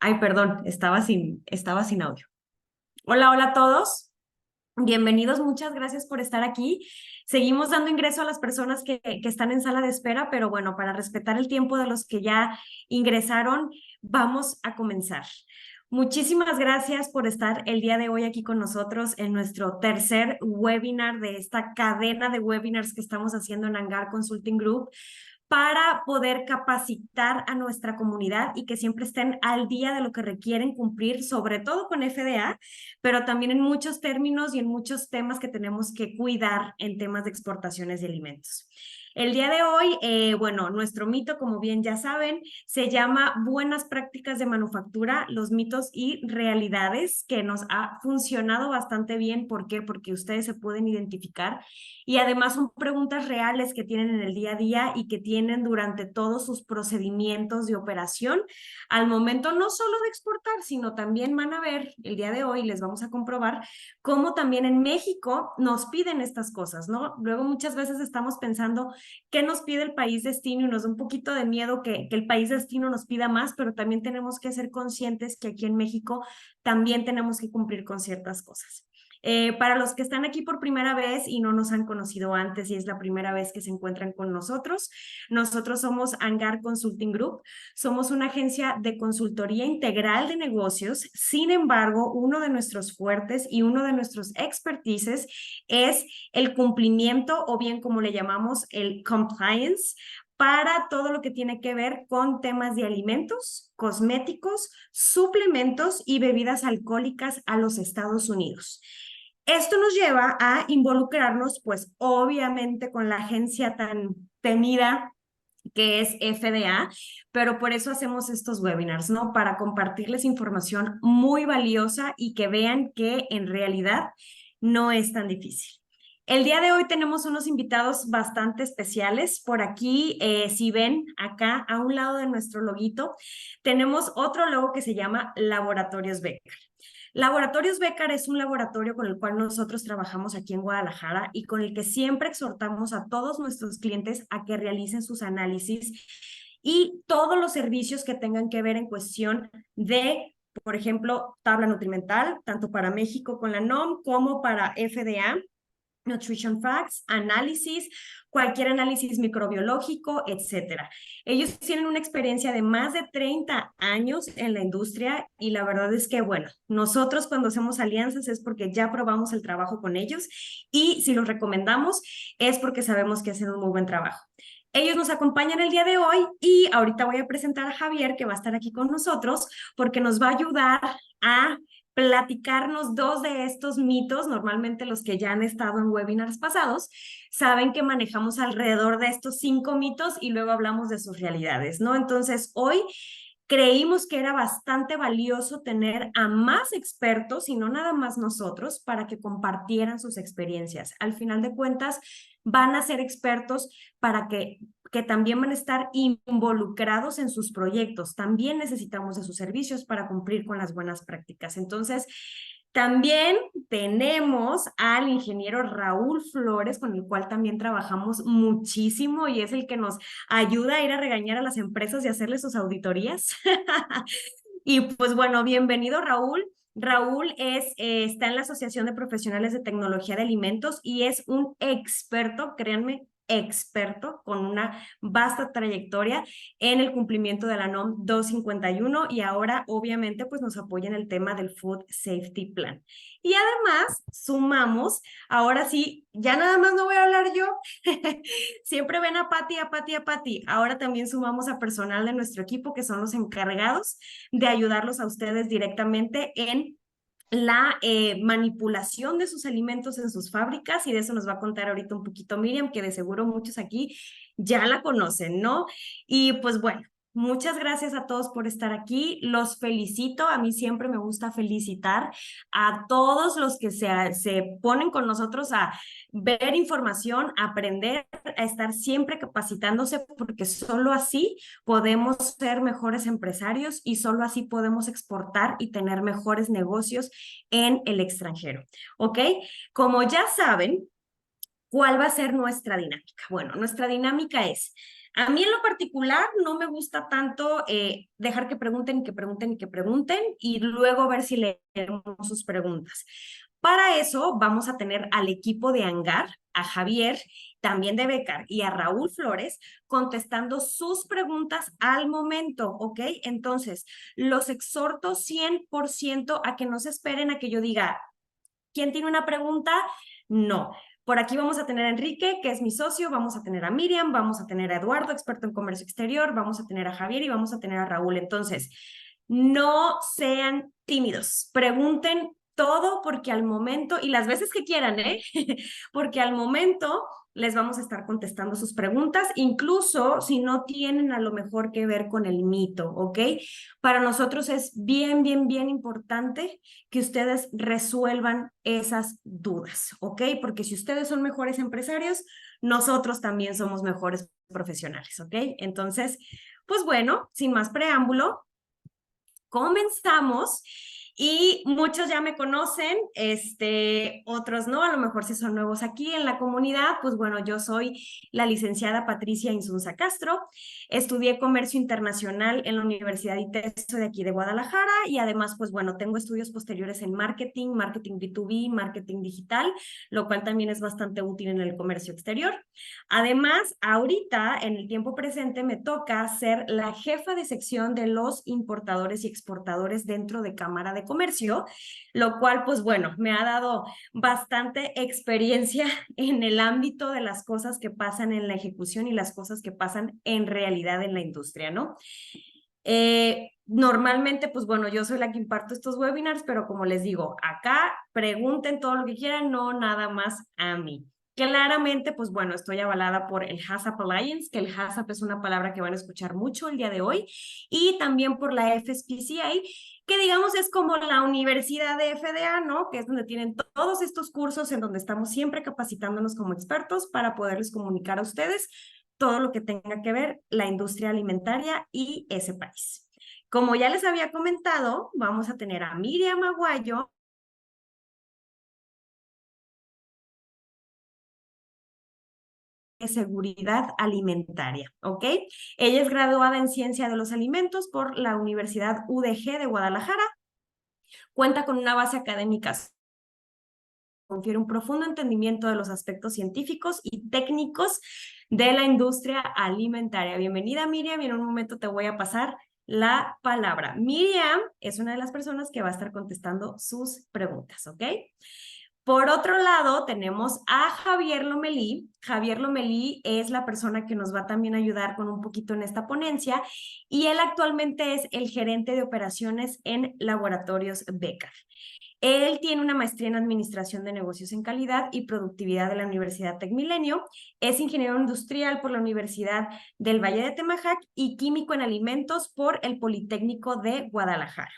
Ay, perdón, estaba sin audio. Hola, hola a todos. Bienvenidos, muchas gracias por estar aquí. Seguimos dando ingreso a las personas que están en sala de espera, pero bueno, para respetar el tiempo de los que ya ingresaron, vamos a comenzar. Muchísimas gracias por estar el día de hoy aquí con nosotros en nuestro tercer webinar de esta cadena de webinars que estamos haciendo en Hangar Consulting Group, para poder capacitar a nuestra comunidad y que siempre estén al día de lo que requieren cumplir, sobre todo con FDA, pero también en muchos términos y en muchos temas que tenemos que cuidar en temas de exportaciones de alimentos. El día de hoy, bueno, nuestro mito, como bien ya saben, se llama Buenas prácticas de manufactura, los mitos y realidades, que nos ha funcionado bastante bien. ¿Por qué? Porque ustedes se pueden identificar y además son preguntas reales que tienen en el día a día y que tienen durante todos sus procedimientos de operación al momento no solo de exportar, sino también van a ver el día de hoy, les vamos a comprobar cómo también en México nos piden estas cosas, ¿no? Luego muchas veces estamos pensando qué nos pide el país destino y nos da un poquito de miedo que el país destino nos pida más, pero también tenemos que ser conscientes que aquí en México también tenemos que cumplir con ciertas cosas. Para los que están aquí por primera vez y no nos han conocido antes y es la primera vez que se encuentran con nosotros, nosotros somos Hangar Consulting Group, somos una agencia de consultoría integral de negocios. Sin embargo, uno de nuestros fuertes y uno de nuestros expertices es el cumplimiento, o bien como le llamamos el compliance, para todo lo que tiene que ver con temas de alimentos, cosméticos, suplementos y bebidas alcohólicas a los Estados Unidos. Esto nos lleva a involucrarnos, pues obviamente con la agencia tan temida que es FDA, pero por eso hacemos estos webinars, ¿no? Para compartirles información muy valiosa y que vean que en realidad no es tan difícil. El día de hoy tenemos unos invitados bastante especiales. Por aquí, si ven acá a un lado de nuestro loguito, tenemos otro logo que se llama Laboratorios Becker. Laboratorios Becker es un laboratorio con el cual nosotros trabajamos aquí en Guadalajara y con el que siempre exhortamos a todos nuestros clientes a que realicen sus análisis y todos los servicios que tengan que ver en cuestión de, por ejemplo, tabla nutrimental, tanto para México con la NOM como para FDA. Nutrition Facts, análisis, cualquier análisis microbiológico, etcétera. Ellos tienen una experiencia de más de 30 años en la industria y la verdad es que, bueno, nosotros cuando hacemos alianzas es porque ya probamos el trabajo con ellos y si los recomendamos es porque sabemos que hacen un muy buen trabajo. Ellos nos acompañan el día de hoy y ahorita voy a presentar a Javier, que va a estar aquí con nosotros, porque nos va a ayudar a platicarnos dos de estos mitos. Normalmente los que ya han estado en webinars pasados saben que manejamos alrededor de estos 5 mitos y luego hablamos de sus realidades, ¿no? Entonces, hoy creímos que era bastante valioso tener a más expertos y no nada más nosotros para que compartieran sus experiencias. Al final de cuentas, van a ser expertos para que también van a estar involucrados en sus proyectos. También necesitamos de sus servicios para cumplir con las buenas prácticas. Entonces, también tenemos al ingeniero Raúl Flores, con el cual también trabajamos muchísimo y es el que nos ayuda a ir a regañar a las empresas y hacerles sus auditorías. Y pues bueno, bienvenido Raúl. Raúl está en la Asociación de Profesionales de Tecnología de Alimentos y es un experto, créanme, experto con una vasta trayectoria en el cumplimiento de la NOM 251 y ahora obviamente pues nos apoya en el tema del Food Safety Plan. Y además sumamos, ahora sí, ya nada más no voy a hablar yo, siempre ven a Pati, a Pati, a Pati. Ahora también sumamos a personal de nuestro equipo que son los encargados de ayudarlos a ustedes directamente en la manipulación de sus alimentos en sus fábricas y de eso nos va a contar ahorita un poquito Miriam, que de seguro muchos aquí ya la conocen, ¿no? Y pues bueno, Muchas gracias a todos por estar aquí. Los felicito. A mí siempre me gusta felicitar a todos los que se ponen con nosotros a ver información, a aprender, a estar siempre capacitándose, porque solo así podemos ser mejores empresarios y solo así podemos exportar y tener mejores negocios en el extranjero. ¿Ok? Como ya saben, ¿cuál va a ser nuestra dinámica? Bueno, nuestra dinámica es, a mí en lo particular no me gusta tanto dejar que pregunten y que pregunten y que pregunten y luego ver si leemos sus preguntas. Para eso vamos a tener al equipo de Hangar, a Javier, también de Becar y a Raúl Flores contestando sus preguntas al momento, ¿ok? Entonces, los exhorto 100% a que no se esperen a que yo diga, ¿quién tiene una pregunta? No. Por aquí vamos a tener a Enrique, que es mi socio, vamos a tener a Miriam, vamos a tener a Eduardo, experto en comercio exterior, vamos a tener a Javier y vamos a tener a Raúl. Entonces, no sean tímidos, pregunten todo porque al momento, y las veces que quieran, porque al momento les vamos a estar contestando sus preguntas, incluso si no tienen a lo mejor que ver con el mito, ¿ok? Para nosotros es bien, bien, bien importante que ustedes resuelvan esas dudas, ¿ok? Porque si ustedes son mejores empresarios, nosotros también somos mejores profesionales, ¿ok? Entonces, pues bueno, sin más preámbulo, comenzamos y muchos ya me conocen, otros no, a lo mejor si son nuevos aquí en la comunidad, pues bueno, yo soy la licenciada Patricia Insunza Castro, estudié comercio internacional en la Universidad ITESO de aquí de Guadalajara y además, pues bueno, tengo estudios posteriores en marketing, marketing B2B, marketing digital, lo cual también es bastante útil en el comercio exterior. Además, ahorita, en el tiempo presente, me toca ser la jefa de sección de los importadores y exportadores dentro de Cámara de Comercio, lo cual, pues bueno, me ha dado bastante experiencia en el ámbito de las cosas que pasan en la ejecución y las cosas que pasan en realidad en la industria, ¿no? Normalmente, pues bueno, yo soy la que imparto estos webinars, pero como les digo, acá pregunten todo lo que quieran, no nada más a mí. Claramente, pues bueno, estoy avalada por el HACCP Alliance, que el HACCP es una palabra que van a escuchar mucho el día de hoy, y también por la FSPCA, que digamos es como la universidad de FDA, ¿no? Que es donde tienen todos estos cursos en donde estamos siempre capacitándonos como expertos para poderles comunicar a ustedes todo lo que tenga que ver la industria alimentaria y ese país. Como ya les había comentado, vamos a tener a Miriam Aguayo, de seguridad alimentaria, ¿ok? Ella es graduada en Ciencia de los Alimentos por la Universidad UDG de Guadalajara, cuenta con una base académica, confiere un profundo entendimiento de los aspectos científicos y técnicos de la industria alimentaria. Bienvenida, Miriam, y en un momento te voy a pasar la palabra. Miriam es una de las personas que va a estar contestando sus preguntas, ¿ok? Por otro lado, tenemos a Javier Lomelí. Javier Lomelí es la persona que nos va también a ayudar con un poquito en esta ponencia y él actualmente es el gerente de operaciones en Laboratorios Becar. Él tiene una maestría en Administración de Negocios en Calidad y Productividad de la Universidad TecMilenio, es ingeniero industrial por la Universidad del Valle de Temajac y químico en alimentos por el Politécnico de Guadalajara.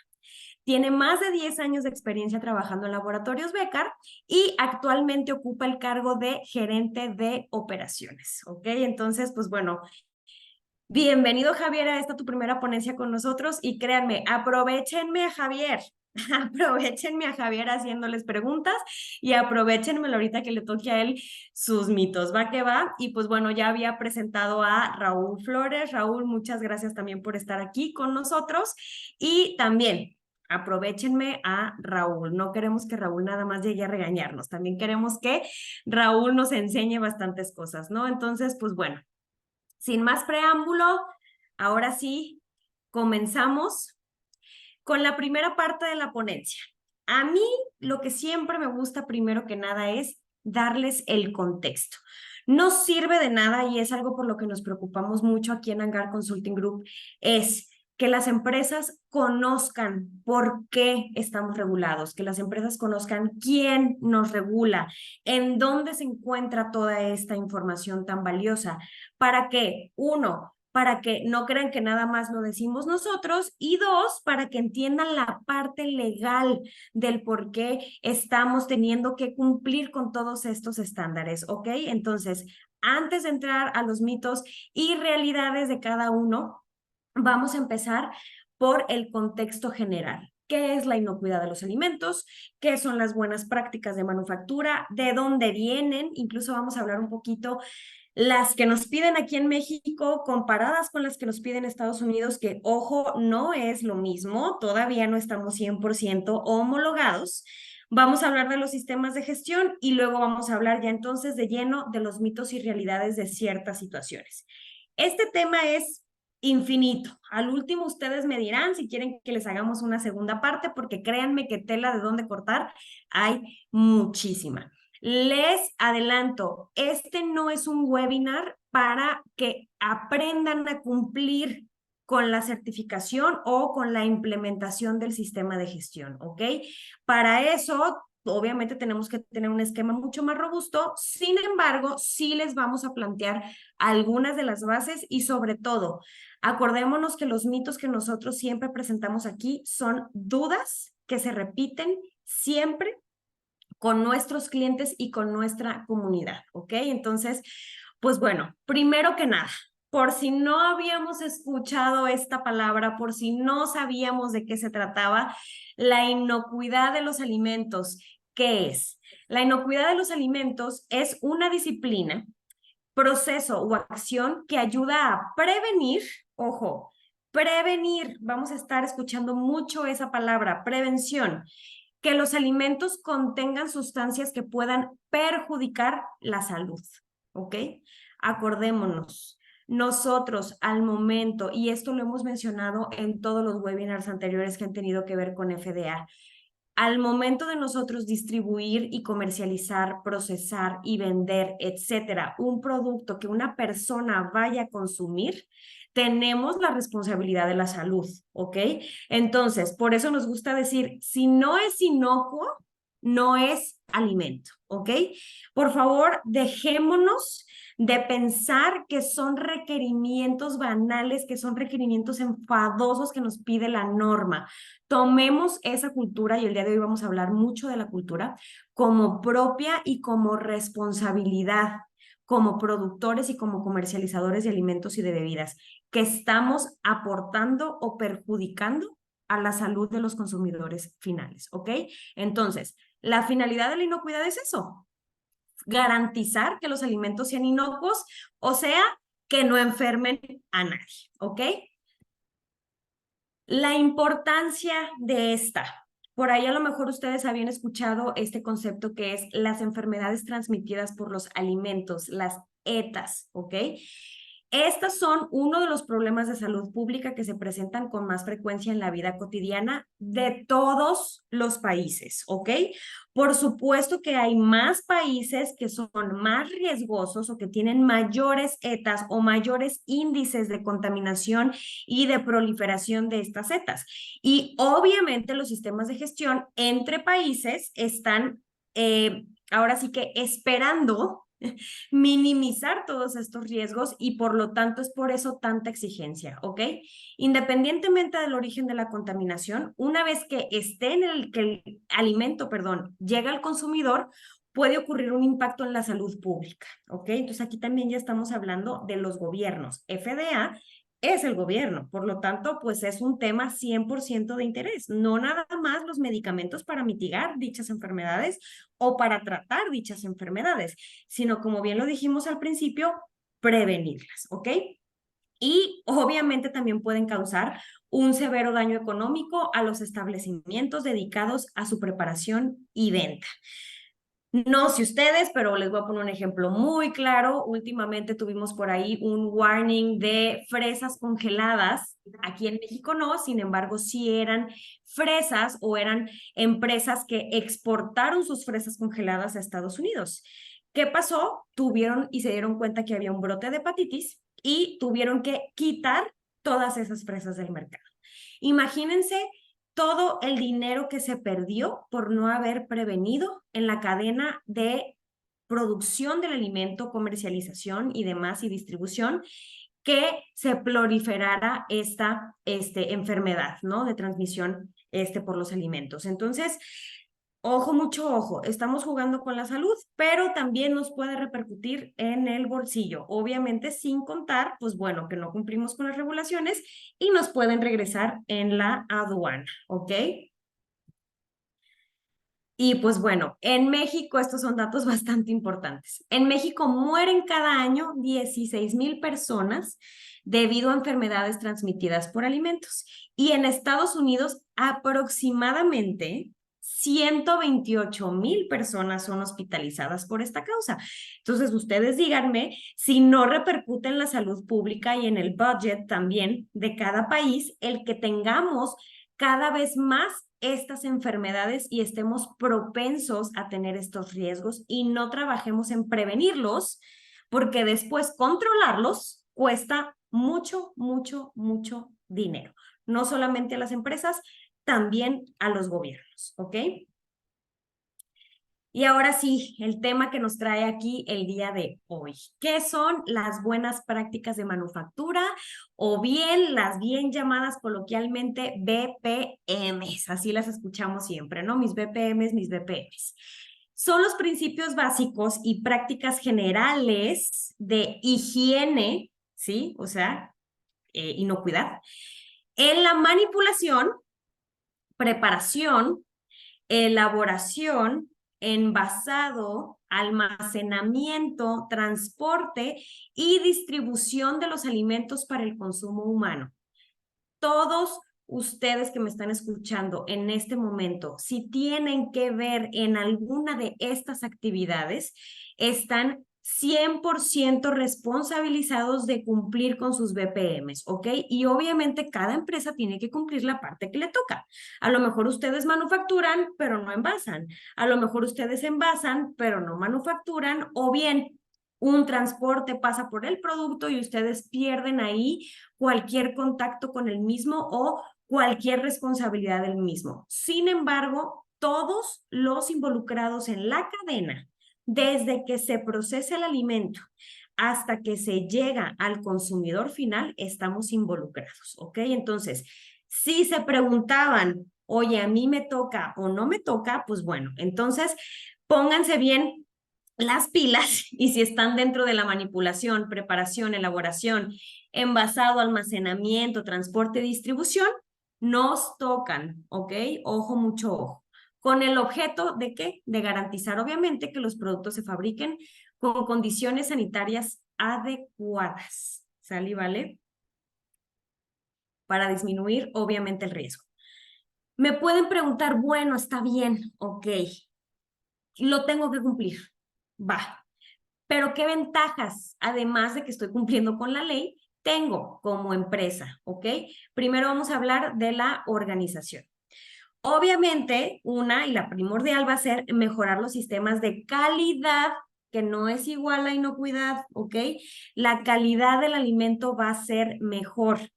Tiene más de 10 años de experiencia trabajando en Laboratorios Becar y actualmente ocupa el cargo de gerente de operaciones, ¿ok? Entonces, pues bueno, bienvenido Javier a esta tu primera ponencia con nosotros y créanme, aprovechenme a Javier. Aprovechenme a Javier haciéndoles preguntas y aprovechenmelo ahorita que le toque a él sus mitos. Va que va. Y pues bueno, ya había presentado a Raúl Flores. Raúl, muchas gracias también por estar aquí con nosotros. Y también aprovechenme a Raúl. No queremos que Raúl nada más llegue a regañarnos. También queremos que Raúl nos enseñe bastantes cosas, ¿no? Entonces, pues bueno, sin más preámbulo, ahora sí, comenzamos con la primera parte de la ponencia. A mí lo que siempre me gusta primero que nada es darles el contexto. No sirve de nada y es algo por lo que nos preocupamos mucho aquí en Hangar Consulting Group, es que las empresas conozcan por qué estamos regulados, que las empresas conozcan quién nos regula, en dónde se encuentra toda esta información tan valiosa, para que, uno, para que no crean que nada más lo decimos nosotros, y dos, para que entiendan la parte legal del por qué estamos teniendo que cumplir con todos estos estándares, ¿ok? Entonces, antes de entrar a los mitos y realidades de cada uno, vamos a empezar por el contexto general. ¿Qué es la inocuidad de los alimentos? ¿Qué son las buenas prácticas de manufactura? ¿De dónde vienen? Incluso vamos a hablar un poquito las que nos piden aquí en México comparadas con las que nos piden en Estados Unidos, que ojo, no es lo mismo, todavía no estamos 100% homologados. Vamos a hablar de los sistemas de gestión y luego vamos a hablar ya entonces de lleno de los mitos y realidades de ciertas situaciones. Este tema es infinito. Al último ustedes me dirán si quieren que les hagamos una segunda parte, porque créanme que tela de dónde cortar hay muchísima. Les adelanto, este no es un webinar para que aprendan a cumplir con la certificación o con la implementación del sistema de gestión, ¿ok? Para eso, obviamente tenemos que tener un esquema mucho más robusto. Sin embargo, sí les vamos a plantear algunas de las bases y sobre todo, acordémonos que los mitos que nosotros siempre presentamos aquí son dudas que se repiten siempre con nuestros clientes y con nuestra comunidad, ¿ok? Entonces, pues bueno, primero que nada, por si no habíamos escuchado esta palabra, por si no sabíamos de qué se trataba, la inocuidad de los alimentos, ¿qué es? La inocuidad de los alimentos es una disciplina, proceso o acción que ayuda a prevenir, ojo, prevenir, vamos a estar escuchando mucho esa palabra, prevención, que los alimentos contengan sustancias que puedan perjudicar la salud, ¿ok? Acordémonos, nosotros al momento, y esto lo hemos mencionado en todos los webinars anteriores que han tenido que ver con FDA, al momento de nosotros distribuir y comercializar, procesar y vender, etcétera, un producto que una persona vaya a consumir, tenemos la responsabilidad de la salud, ¿ok? Entonces, por eso nos gusta decir, si no es inocuo, no es alimento, ¿ok? Por favor, dejémonos de pensar que son requerimientos banales, que son requerimientos enfadosos que nos pide la norma. Tomemos esa cultura, y el día de hoy vamos a hablar mucho de la cultura, como propia y como responsabilidad, como productores y como comercializadores de alimentos y de bebidas, que estamos aportando o perjudicando a la salud de los consumidores finales, ¿ok? Entonces, la finalidad de la inocuidad es eso, garantizar que los alimentos sean inocuos, o sea, que no enfermen a nadie, ¿ok? La importancia de esta. Por ahí a lo mejor ustedes habían escuchado este concepto que es las enfermedades transmitidas por los alimentos, las ETAs, ¿ok? Estas son uno de los problemas de salud pública que se presentan con más frecuencia en la vida cotidiana de todos los países, ¿ok? Por supuesto que hay más países que son más riesgosos o que tienen mayores ETAs o mayores índices de contaminación y de proliferación de estas setas. Y obviamente los sistemas de gestión entre países están ahora sí que esperando minimizar todos estos riesgos y por lo tanto es por eso tanta exigencia, ¿ok? Independientemente del origen de la contaminación, una vez que esté en que el alimento, perdón, llega al consumidor, puede ocurrir un impacto en la salud pública, ¿ok? Entonces aquí también ya estamos hablando de los gobiernos. FDA es el gobierno, por lo tanto, pues es un tema 100% de interés, no nada más los medicamentos para mitigar dichas enfermedades o para tratar dichas enfermedades, sino como bien lo dijimos al principio, prevenirlas, ¿ok? Y obviamente también pueden causar un severo daño económico a los establecimientos dedicados a su preparación y venta. No sé ustedes, pero les voy a poner un ejemplo muy claro. Últimamente tuvimos por ahí un warning de fresas congeladas. Aquí en México no, sin embargo, sí eran fresas o eran empresas que exportaron sus fresas congeladas a Estados Unidos. ¿Qué pasó? Tuvieron y se dieron cuenta que había un brote de hepatitis y tuvieron que quitar todas esas fresas del mercado. Imagínense todo el dinero que se perdió por no haber prevenido en la cadena de producción del alimento, comercialización y demás y distribución. que se proliferara esta enfermedad, ¿no? De transmisión por los alimentos. Entonces, ojo, mucho ojo, estamos jugando con la salud, pero también nos puede repercutir en el bolsillo. Obviamente, sin contar, pues bueno, que no cumplimos con las regulaciones y nos pueden regresar en la aduana, ¿ok? Y pues bueno, en México estos son datos bastante importantes. En México mueren cada año 16,000 personas debido a enfermedades transmitidas por alimentos. Y en Estados Unidos aproximadamente 128,000 personas son hospitalizadas por esta causa. Entonces, ustedes díganme si no repercute en la salud pública y en el budget también de cada país el que tengamos cada vez más estas enfermedades y estemos propensos a tener estos riesgos y no trabajemos en prevenirlos, porque después controlarlos cuesta mucho, mucho, mucho dinero. No solamente a las empresas, también a los gobiernos, ¿ok? Y ahora sí, el tema que nos trae aquí el día de hoy. ¿Qué son las buenas prácticas de manufactura o bien las bien llamadas coloquialmente BPMs? Así las escuchamos siempre, ¿no? Mis BPMs, mis BPMs. Son los principios básicos y prácticas generales de higiene, ¿sí? O sea, inocuidad, en la manipulación, preparación, elaboración, envasado, almacenamiento, transporte y distribución de los alimentos para el consumo humano. Todos ustedes que me están escuchando en este momento, si tienen que ver en alguna de estas actividades, están 100% responsabilizados de cumplir con sus BPMs, ¿ok? Y obviamente cada empresa tiene que cumplir la parte que le toca. A lo mejor ustedes manufacturan, pero no envasan. A lo mejor ustedes envasan, pero no manufacturan. O bien, un transporte pasa por el producto y ustedes pierden ahí cualquier contacto con el mismo o cualquier responsabilidad del mismo. Sin embargo, todos los involucrados en la cadena, desde que se procesa el alimento hasta que se llega al consumidor final, estamos involucrados, ¿ok? Entonces, si se preguntaban, oye, a mí me toca o no me toca, pues bueno, entonces pónganse bien las pilas y si están dentro de la manipulación, preparación, elaboración, envasado, almacenamiento, transporte, distribución, nos tocan, ¿ok? Ojo, mucho ojo. ¿Con el objeto de qué? De garantizar, obviamente, que los productos se fabriquen con condiciones sanitarias adecuadas. ¿Sale y vale? Para disminuir, obviamente, el riesgo. Me pueden preguntar, bueno, está bien, ok, lo tengo que cumplir. Va. Pero ¿qué ventajas, además de que estoy cumpliendo con la ley, tengo como empresa? ¿Ok? Primero vamos a hablar de la organización. Obviamente, una y la primordial va a ser mejorar los sistemas de calidad, que no es igual a inocuidad, ¿ok? La calidad del alimento va a ser mejor.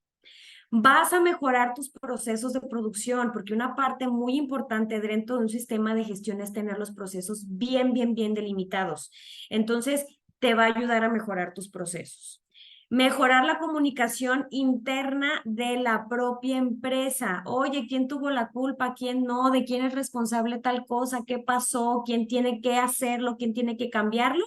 Vas a mejorar tus procesos de producción, porque una parte muy importante dentro de un sistema de gestión es tener los procesos bien, bien, bien delimitados. Entonces, te va a ayudar a mejorar tus procesos. Mejorar la comunicación interna de la propia empresa. Oye, ¿quién tuvo la culpa? ¿Quién no? ¿De quién es responsable tal cosa? ¿Qué pasó? ¿Quién tiene que hacerlo? ¿Quién tiene que cambiarlo?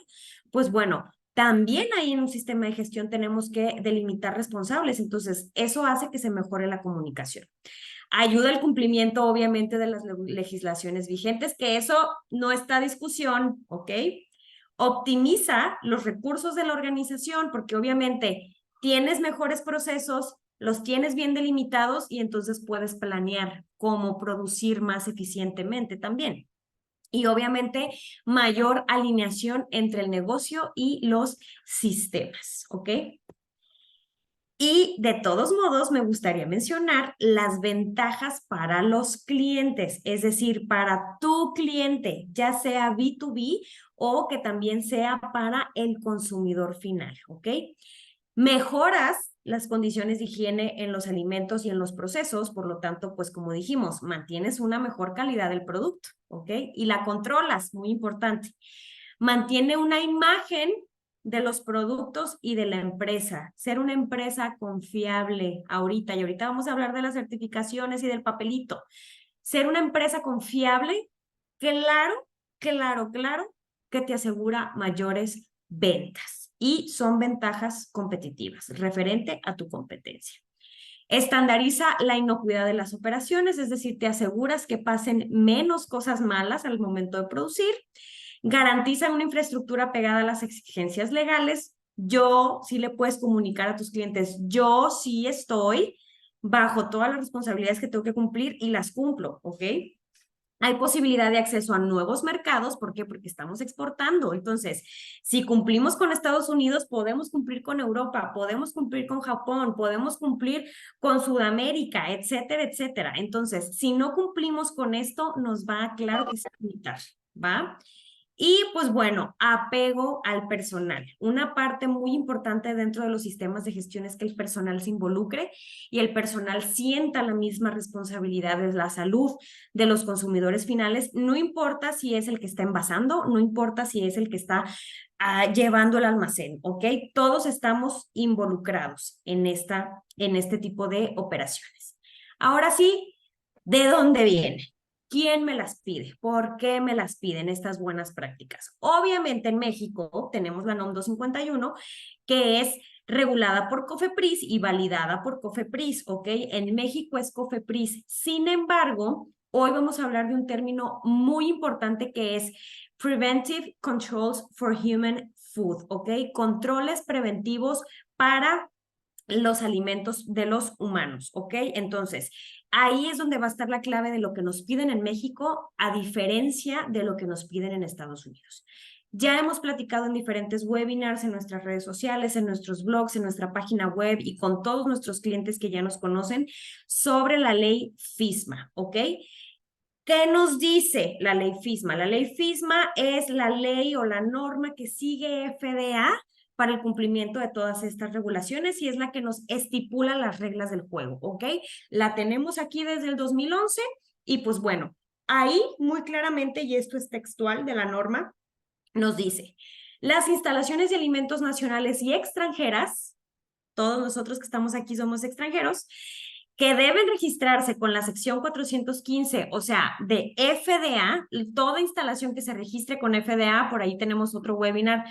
Pues bueno, también ahí en un sistema de gestión tenemos que delimitar responsables, entonces eso hace que se mejore la comunicación. Ayuda al cumplimiento, obviamente, de las legislaciones vigentes, que eso no está a discusión, ¿ok? Optimiza los recursos de la organización, porque obviamente tienes mejores procesos, los tienes bien delimitados y entonces puedes planear cómo producir más eficientemente también. Y obviamente mayor alineación entre el negocio y los sistemas, ¿ok? Y de todos modos, me gustaría mencionar las ventajas para los clientes, es decir, para tu cliente, ya sea B2B o que también sea para el consumidor final, ¿ok? Mejoras las condiciones de higiene en los alimentos y en los procesos, por lo tanto, pues como dijimos, mantienes una mejor calidad del producto, ¿ok? Y la controlas, muy importante. Mantiene una imagen de los productos y de la empresa. Ser una empresa confiable ahorita, y ahorita vamos a hablar de las certificaciones y del papelito. Ser una empresa confiable, claro, claro, claro, que te asegura mayores ventas y son ventajas competitivas referente a tu competencia. Estandariza la inocuidad de las operaciones, es decir, te aseguras que pasen menos cosas malas al momento de producir. Garantiza una infraestructura pegada a las exigencias legales. Yo sí le puedes comunicar a tus clientes, yo sí estoy bajo todas las responsabilidades que tengo que cumplir y las cumplo, ¿ok? Hay posibilidad de acceso a nuevos mercados. ¿Por qué? Porque estamos exportando. Entonces, si cumplimos con Estados Unidos, podemos cumplir con Europa, podemos cumplir con Japón, podemos cumplir con Sudamérica, etcétera, etcétera. Entonces, si no cumplimos con esto, nos va, claro que sí, a limitar, ¿va? Y pues bueno, apego al personal. Una parte muy importante dentro de los sistemas de gestión es que el personal se involucre y el personal sienta la misma responsabilidad de la salud de los consumidores finales, no importa si es el que está envasando, no importa si es el que está llevando el almacén, ¿ok? Todos estamos involucrados en este tipo de operaciones. Ahora sí, ¿de dónde viene? ¿Quién me las pide? ¿Por qué me las piden estas buenas prácticas? Obviamente en México tenemos la NOM 251, que es regulada por COFEPRIS y validada por COFEPRIS, ¿ok? En México es COFEPRIS. Sin embargo, hoy vamos a hablar de un término muy importante que es Preventive Controls for Human Food, ¿ok? Controles preventivos para los alimentos de los humanos, ¿ok? Entonces, ahí es donde va a estar la clave de lo que nos piden en México, a diferencia de lo que nos piden en Estados Unidos. Ya hemos platicado en diferentes webinars, en nuestras redes sociales, en nuestros blogs, en nuestra página web y con todos nuestros clientes que ya nos conocen sobre la ley FISMA, ¿ok? ¿Qué nos dice la ley FISMA? La ley FISMA es la ley o la norma que sigue FDA para el cumplimiento de todas estas regulaciones y es la que nos estipula las reglas del juego, ¿ok? La tenemos aquí desde el 2011 y pues bueno, ahí muy claramente, y esto es textual de la norma, nos dice, las instalaciones de alimentos nacionales y extranjeras, todos nosotros que estamos aquí somos extranjeros, que deben registrarse con la sección 415, o sea, de FDA, toda instalación que se registre con FDA, por ahí tenemos otro webinar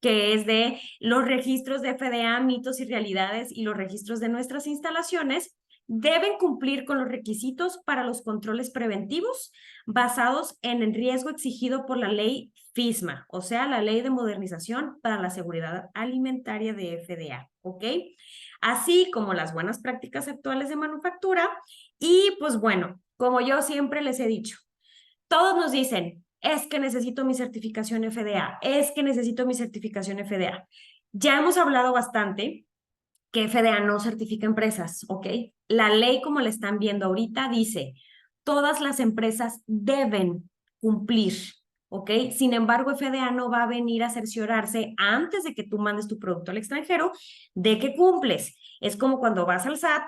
que es de los registros de FDA, mitos y realidades y los registros de nuestras instalaciones, deben cumplir con los requisitos para los controles preventivos basados en el riesgo exigido por la ley FISMA, o sea, la Ley de Modernización para la Seguridad Alimentaria de FDA, ¿ok? Así como las buenas prácticas actuales de manufactura. Y pues bueno, como yo siempre les he dicho, todos nos dicen, es que necesito mi certificación FDA, es que necesito mi certificación FDA. Ya hemos hablado bastante que FDA no certifica empresas, ¿ok? La ley, como la están viendo ahorita, dice, todas las empresas deben cumplir, ¿ok? Sin embargo, FDA no va a venir a cerciorarse antes de que tú mandes tu producto al extranjero de que cumples. Es como cuando vas al SAT,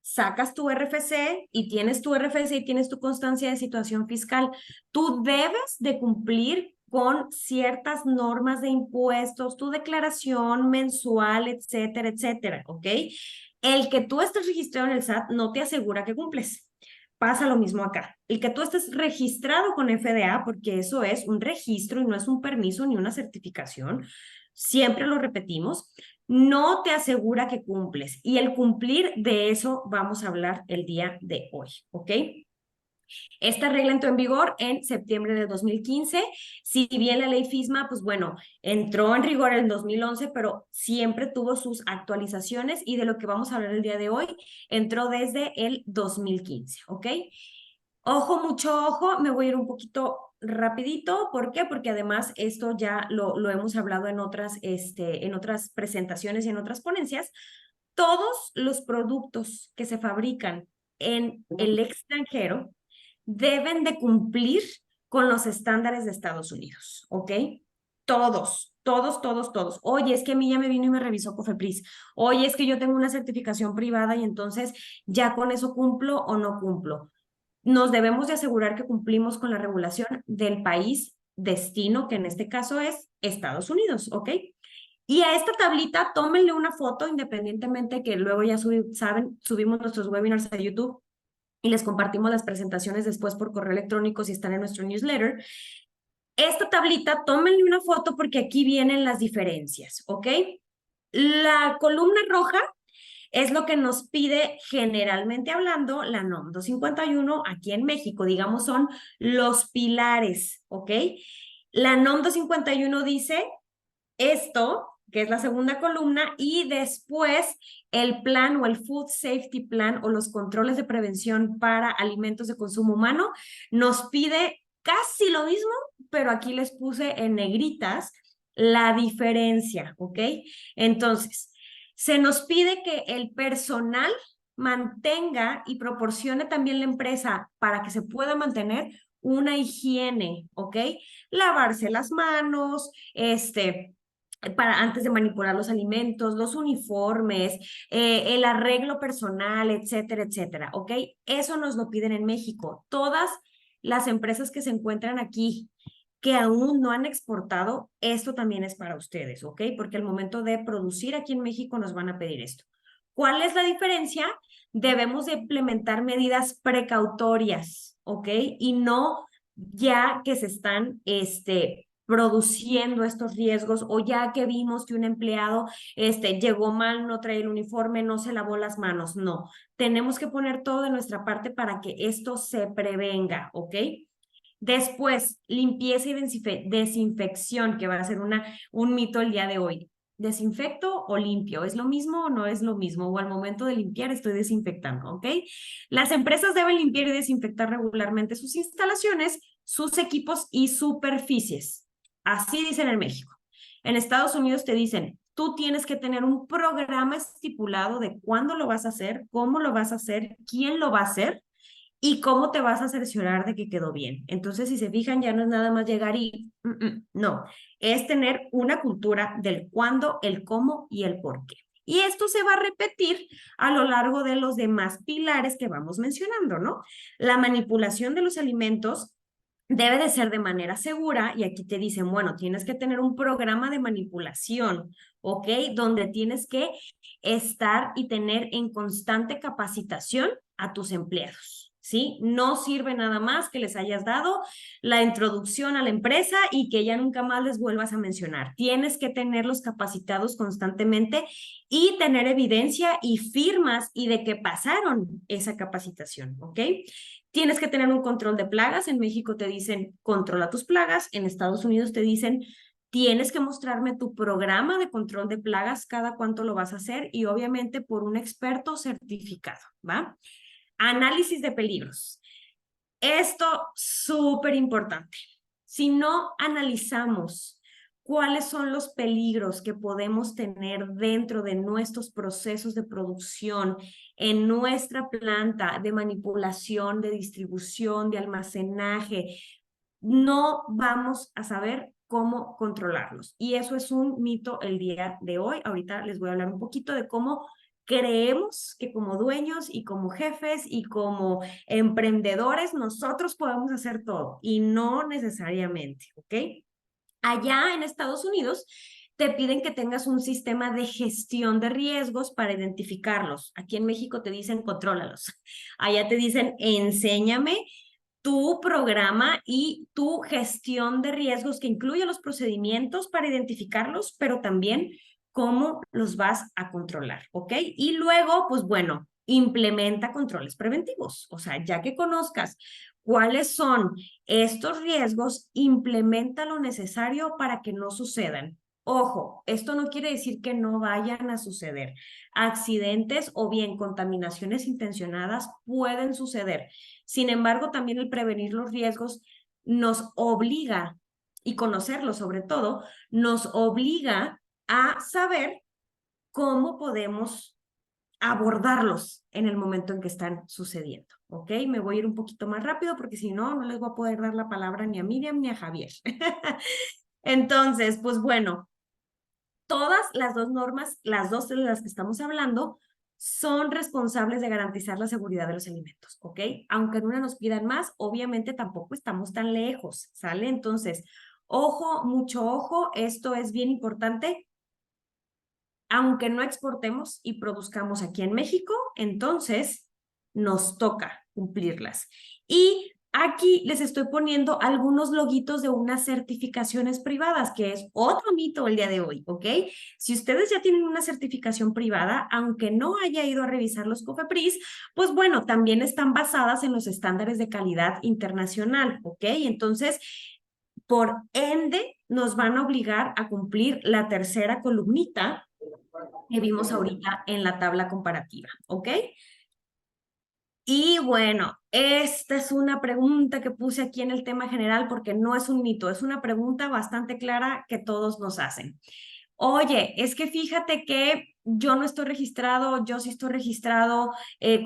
sacas tu RFC y tienes tu RFC y tienes tu constancia de situación fiscal. Tú debes de cumplir con ciertas normas de impuestos, tu declaración mensual, etcétera, etcétera, ¿ok? El que tú estés registrado en el SAT no te asegura que cumples. Pasa lo mismo acá. El que tú estés registrado con FDA, porque eso es un registro y no es un permiso ni una certificación, siempre lo repetimos, no te asegura que cumples. Y el cumplir, de eso vamos a hablar el día de hoy, ¿ok? Esta regla entró en vigor en septiembre de 2015. Si bien la ley FISMA, pues bueno, entró en rigor en 2011, pero siempre tuvo sus actualizaciones y de lo que vamos a hablar el día de hoy, entró desde el 2015, ¿ok? Ojo, mucho ojo, me voy a ir un poquito rapidito. ¿Por qué? Porque además esto ya lo hemos hablado en otras presentaciones y en otras ponencias. Todos los productos que se fabrican en el extranjero deben de cumplir con los estándares de Estados Unidos, ¿ok? Todos, todos, todos, todos. Oye, es que a mí ya me vino y me revisó COFEPRIS. Oye, es que yo tengo una certificación privada y entonces ya con eso cumplo o no cumplo. Nos debemos de asegurar que cumplimos con la regulación del país destino, que en este caso es Estados Unidos, ¿ok? Y a esta tablita tómenle una foto, independientemente que luego ya saben, subimos nuestros webinars a YouTube y les compartimos las presentaciones después por correo electrónico si están en nuestro newsletter. Esta tablita, tómenle una foto porque aquí vienen las diferencias, ¿ok? La columna roja es lo que nos pide generalmente hablando la NOM 251 aquí en México, digamos, son los pilares, ¿ok? La NOM 251 dice esto, que es la segunda columna, y después el plan o el Food Safety Plan o los controles de prevención para alimentos de consumo humano nos pide casi lo mismo, pero aquí les puse en negritas la diferencia, ¿ok? Entonces, se nos pide que el personal mantenga y proporcione también la empresa para que se pueda mantener una higiene, ¿ok? Lavarse las manos, para antes de manipular los alimentos, los uniformes, el arreglo personal, etcétera, etcétera, ¿ok? Eso nos lo piden en México. Todas las empresas que se encuentran aquí que aún no han exportado, esto también es para ustedes, ¿ok? Porque al momento de producir aquí en México nos van a pedir esto. ¿Cuál es la diferencia? Debemos de implementar medidas precautorias, ¿ok? Y no ya que se están, produciendo estos riesgos o ya que vimos que un empleado llegó mal, no trae el uniforme, no se lavó las manos. No, tenemos que poner todo de nuestra parte para que esto se prevenga, ¿ok? Después, limpieza y desinfección, que va a ser un mito el día de hoy. ¿Desinfecto o limpio? ¿Es lo mismo o no es lo mismo? O al momento de limpiar estoy desinfectando, ¿ok? Las empresas deben limpiar y desinfectar regularmente sus instalaciones, sus equipos y superficies. Así dicen en México. En Estados Unidos te dicen, tú tienes que tener un programa estipulado de cuándo lo vas a hacer, cómo lo vas a hacer, quién lo va a hacer y cómo te vas a cerciorar de que quedó bien. Entonces, si se fijan, ya no es nada más llegar y no, es tener una cultura del cuándo, el cómo y el por qué. Y esto se va a repetir a lo largo de los demás pilares que vamos mencionando, ¿no? La manipulación de los alimentos debe de ser de manera segura y aquí te dicen, bueno, tienes que tener un programa de manipulación, ¿ok? Donde tienes que estar y tener en constante capacitación a tus empleados. ¿Sí? No sirve nada más que les hayas dado la introducción a la empresa y que ya nunca más les vuelvas a mencionar. Tienes que tenerlos capacitados constantemente y tener evidencia y firmas y de que pasaron esa capacitación, ¿ok? Tienes que tener un control de plagas. En México te dicen, controla tus plagas. En Estados Unidos te dicen, tienes que mostrarme tu programa de control de plagas, cada cuánto lo vas a hacer y obviamente por un experto certificado, ¿va? Análisis de peligros. Esto súper importante. Si no analizamos cuáles son los peligros que podemos tener dentro de nuestros procesos de producción, en nuestra planta de manipulación, de distribución, de almacenaje, no vamos a saber cómo controlarlos. Y eso es un mito el día de hoy. Ahorita les voy a hablar un poquito de cómo creemos que como dueños y como jefes y como emprendedores nosotros podemos hacer todo y no necesariamente, ¿ok? Allá en Estados Unidos te piden que tengas un sistema de gestión de riesgos para identificarlos. Aquí en México te dicen contrólalos. Allá te dicen enséñame tu programa y tu gestión de riesgos que incluye los procedimientos para identificarlos, pero también cómo los vas a controlar, ¿ok? Y luego, pues bueno, implementa controles preventivos. O sea, ya que conozcas cuáles son estos riesgos, implementa lo necesario para que no sucedan. Ojo, esto no quiere decir que no vayan a suceder. Accidentes o bien contaminaciones intencionadas pueden suceder. Sin embargo, también el prevenir los riesgos nos obliga, y conocerlos sobre todo, nos obliga a saber cómo podemos abordarlos en el momento en que están sucediendo. ¿Ok? Me voy a ir un poquito más rápido porque si no, no les voy a poder dar la palabra ni a Miriam ni a Javier. Entonces, pues bueno, todas las dos normas, las dos de las que estamos hablando, son responsables de garantizar la seguridad de los alimentos, ¿ok? Aunque en una nos pidan más, obviamente tampoco estamos tan lejos, ¿sale? Entonces, ojo, mucho ojo, esto es bien importante aunque no exportemos y produzcamos aquí en México, entonces nos toca cumplirlas. Y aquí les estoy poniendo algunos loguitos de unas certificaciones privadas, que es otro mito el día de hoy, ¿ok? Si ustedes ya tienen una certificación privada, aunque no haya ido a revisar los COFEPRIS, pues bueno, también están basadas en los estándares de calidad internacional, ¿ok? Entonces, por ende, nos van a obligar a cumplir la tercera columnita que vimos ahorita en la tabla comparativa, ¿ok? Y bueno, esta es una pregunta que puse aquí en el tema general porque no es un mito, es una pregunta bastante clara que todos nos hacen. Oye, es que fíjate que yo no estoy registrado, yo sí estoy registrado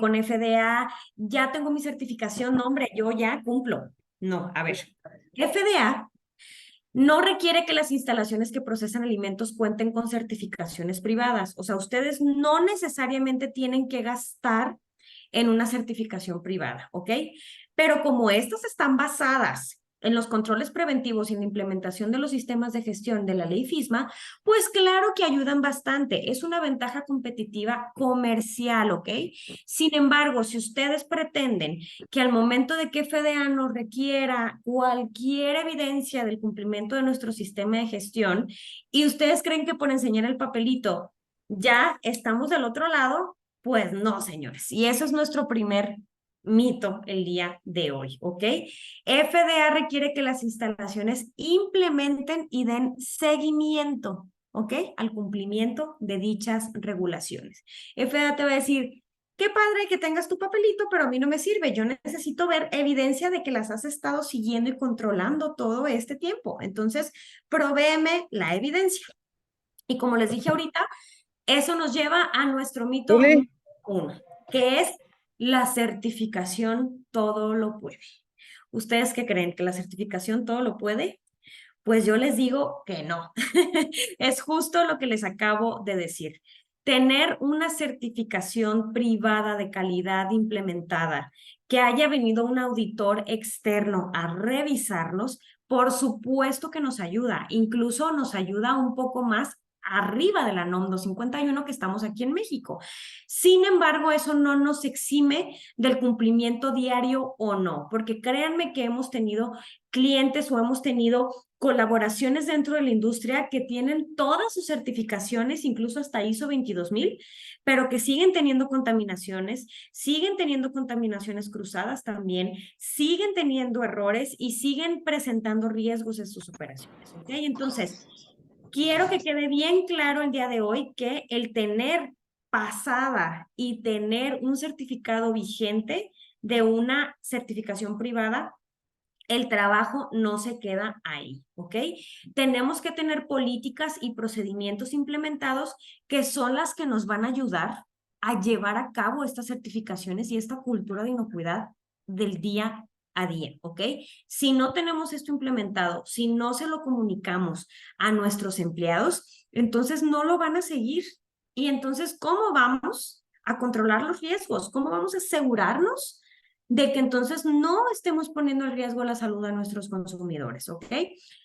con FDA, ya tengo mi certificación, no, hombre, yo ya cumplo. No, a ver, FDA no requiere que las instalaciones que procesan alimentos cuenten con certificaciones privadas. O sea, ustedes no necesariamente tienen que gastar en una certificación privada, ¿ok? Pero como estas están basadas en los controles preventivos y en la implementación de los sistemas de gestión de la ley FISMA, pues claro que ayudan bastante. Es una ventaja competitiva comercial, ¿ok? Sin embargo, si ustedes pretenden que al momento de que FDA nos requiera cualquier evidencia del cumplimiento de nuestro sistema de gestión y ustedes creen que por enseñar el papelito ya estamos del otro lado, pues no, señores. Y eso es nuestro primer mito el día de hoy, ¿ok? FDA requiere que las instalaciones implementen y den seguimiento, ¿ok? Al cumplimiento de dichas regulaciones. FDA te va a decir, qué padre que tengas tu papelito, pero a mí no me sirve. Yo necesito ver evidencia de que las has estado siguiendo y controlando todo este tiempo. Entonces, provéeme la evidencia. Y como les dije ahorita, eso nos lleva a nuestro mito número uno, que es la certificación todo lo puede. ¿Ustedes qué creen? ¿Que la certificación todo lo puede? Pues yo les digo que no. Es justo lo que les acabo de decir. Tener una certificación privada de calidad implementada, que haya venido un auditor externo a revisarlos, por supuesto que nos ayuda. Incluso nos ayuda un poco más arriba de la NOM 251 que estamos aquí en México. Sin embargo, eso no nos exime del cumplimiento diario o no, porque créanme que hemos tenido clientes o hemos tenido colaboraciones dentro de la industria que tienen todas sus certificaciones, incluso hasta ISO 22000, pero que siguen teniendo contaminaciones cruzadas también, siguen teniendo errores y siguen presentando riesgos en sus operaciones, ¿ok? Entonces, quiero que quede bien claro el día de hoy que el tener pasada y tener un certificado vigente de una certificación privada, el trabajo no se queda ahí, ¿ok? Tenemos que tener políticas y procedimientos implementados que son las que nos van a ayudar a llevar a cabo estas certificaciones y esta cultura de inocuidad del día a día, ¿ok? Si no tenemos esto implementado, si no se lo comunicamos a nuestros empleados, entonces no lo van a seguir. Y entonces, ¿cómo vamos a controlar los riesgos? ¿Cómo vamos a asegurarnos de que entonces no estemos poniendo en riesgo la salud de nuestros consumidores, ¿ok?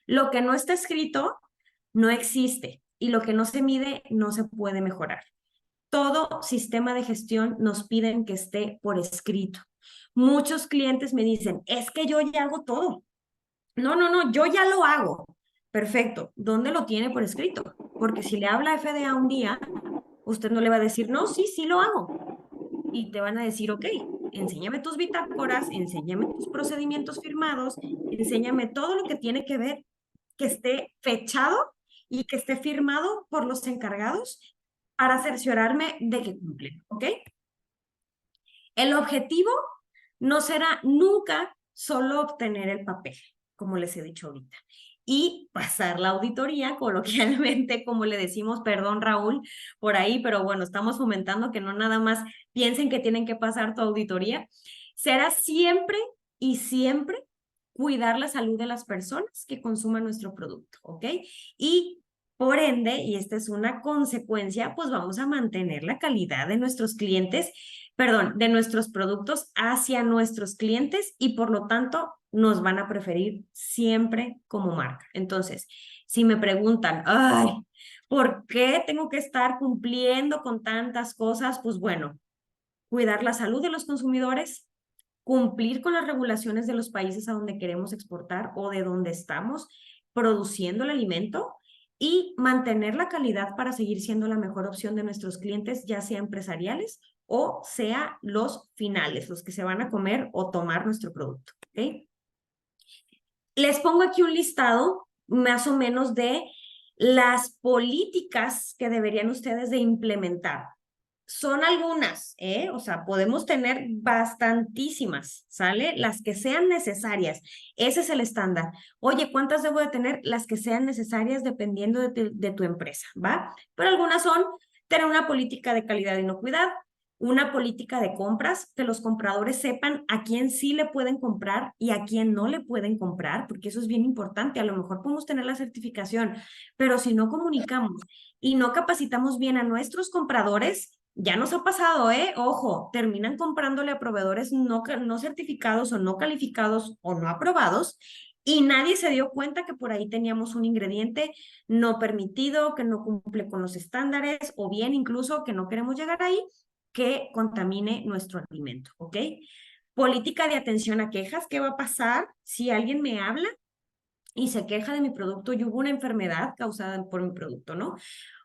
Lo que no está escrito no existe y lo que no se mide no se puede mejorar. Todo sistema de gestión nos piden que esté por escrito. Muchos clientes me dicen, es que yo ya hago todo. No, no, no, yo ya lo hago. Perfecto. ¿Dónde lo tiene por escrito? Porque si le habla a FDA un día, usted no le va a decir, no, sí, sí lo hago. Y te van a decir, ok, enséñame tus bitácoras, enséñame tus procedimientos firmados, enséñame todo lo que tiene que ver, que esté fechado y que esté firmado por los encargados para cerciorarme de que cumplen, ¿ok? El objetivo no será nunca solo obtener el papel, como les he dicho ahorita, y pasar la auditoría, coloquialmente, como le decimos, perdón Raúl, por ahí, pero bueno, estamos fomentando que no nada más piensen que tienen que pasar tu auditoría. Será siempre y siempre cuidar la salud de las personas que consuman nuestro producto, ¿ok? Y por ende, y esta es una consecuencia, pues vamos a mantener la calidad de nuestros clientes, perdón, de nuestros productos hacia nuestros clientes y por lo tanto nos van a preferir siempre como marca. Entonces, si me preguntan, ay, ¿Por qué tengo que estar cumpliendo con tantas cosas? Pues bueno, cuidar la salud de los consumidores, cumplir con las regulaciones de los países a donde queremos exportar o de donde estamos produciendo el alimento y mantener la calidad para seguir siendo la mejor opción de nuestros clientes, ya sea empresariales o sea los finales, los que se van a comer o tomar nuestro producto. ¿Okay? Les pongo aquí un listado más o menos de las políticas que deberían ustedes de implementar. Son algunas, ¿eh? O sea, podemos tener bastantísimas, ¿sale? Las que sean necesarias. Ese es el estándar. Oye, ¿cuántas debo de tener? Las que sean necesarias dependiendo de tu empresa, ¿va? Pero algunas son tener una política de calidad e inocuidad, una política de compras, que los compradores sepan a quién sí le pueden comprar y a quién no le pueden comprar, porque eso es bien importante. A lo mejor podemos tener la certificación, pero si no comunicamos y no capacitamos bien a nuestros compradores, ya nos ha pasado, ¿eh? Ojo, terminan comprándole a proveedores no certificados o no calificados o no aprobados y nadie se dio cuenta que por ahí teníamos un ingrediente no permitido, que no cumple con los estándares o bien incluso que no queremos llegar ahí, que contamine nuestro alimento, ¿ok? Política de atención a quejas. ¿Qué va a pasar si alguien me habla y se queja de mi producto y hubo una enfermedad causada por mi producto, ¿no?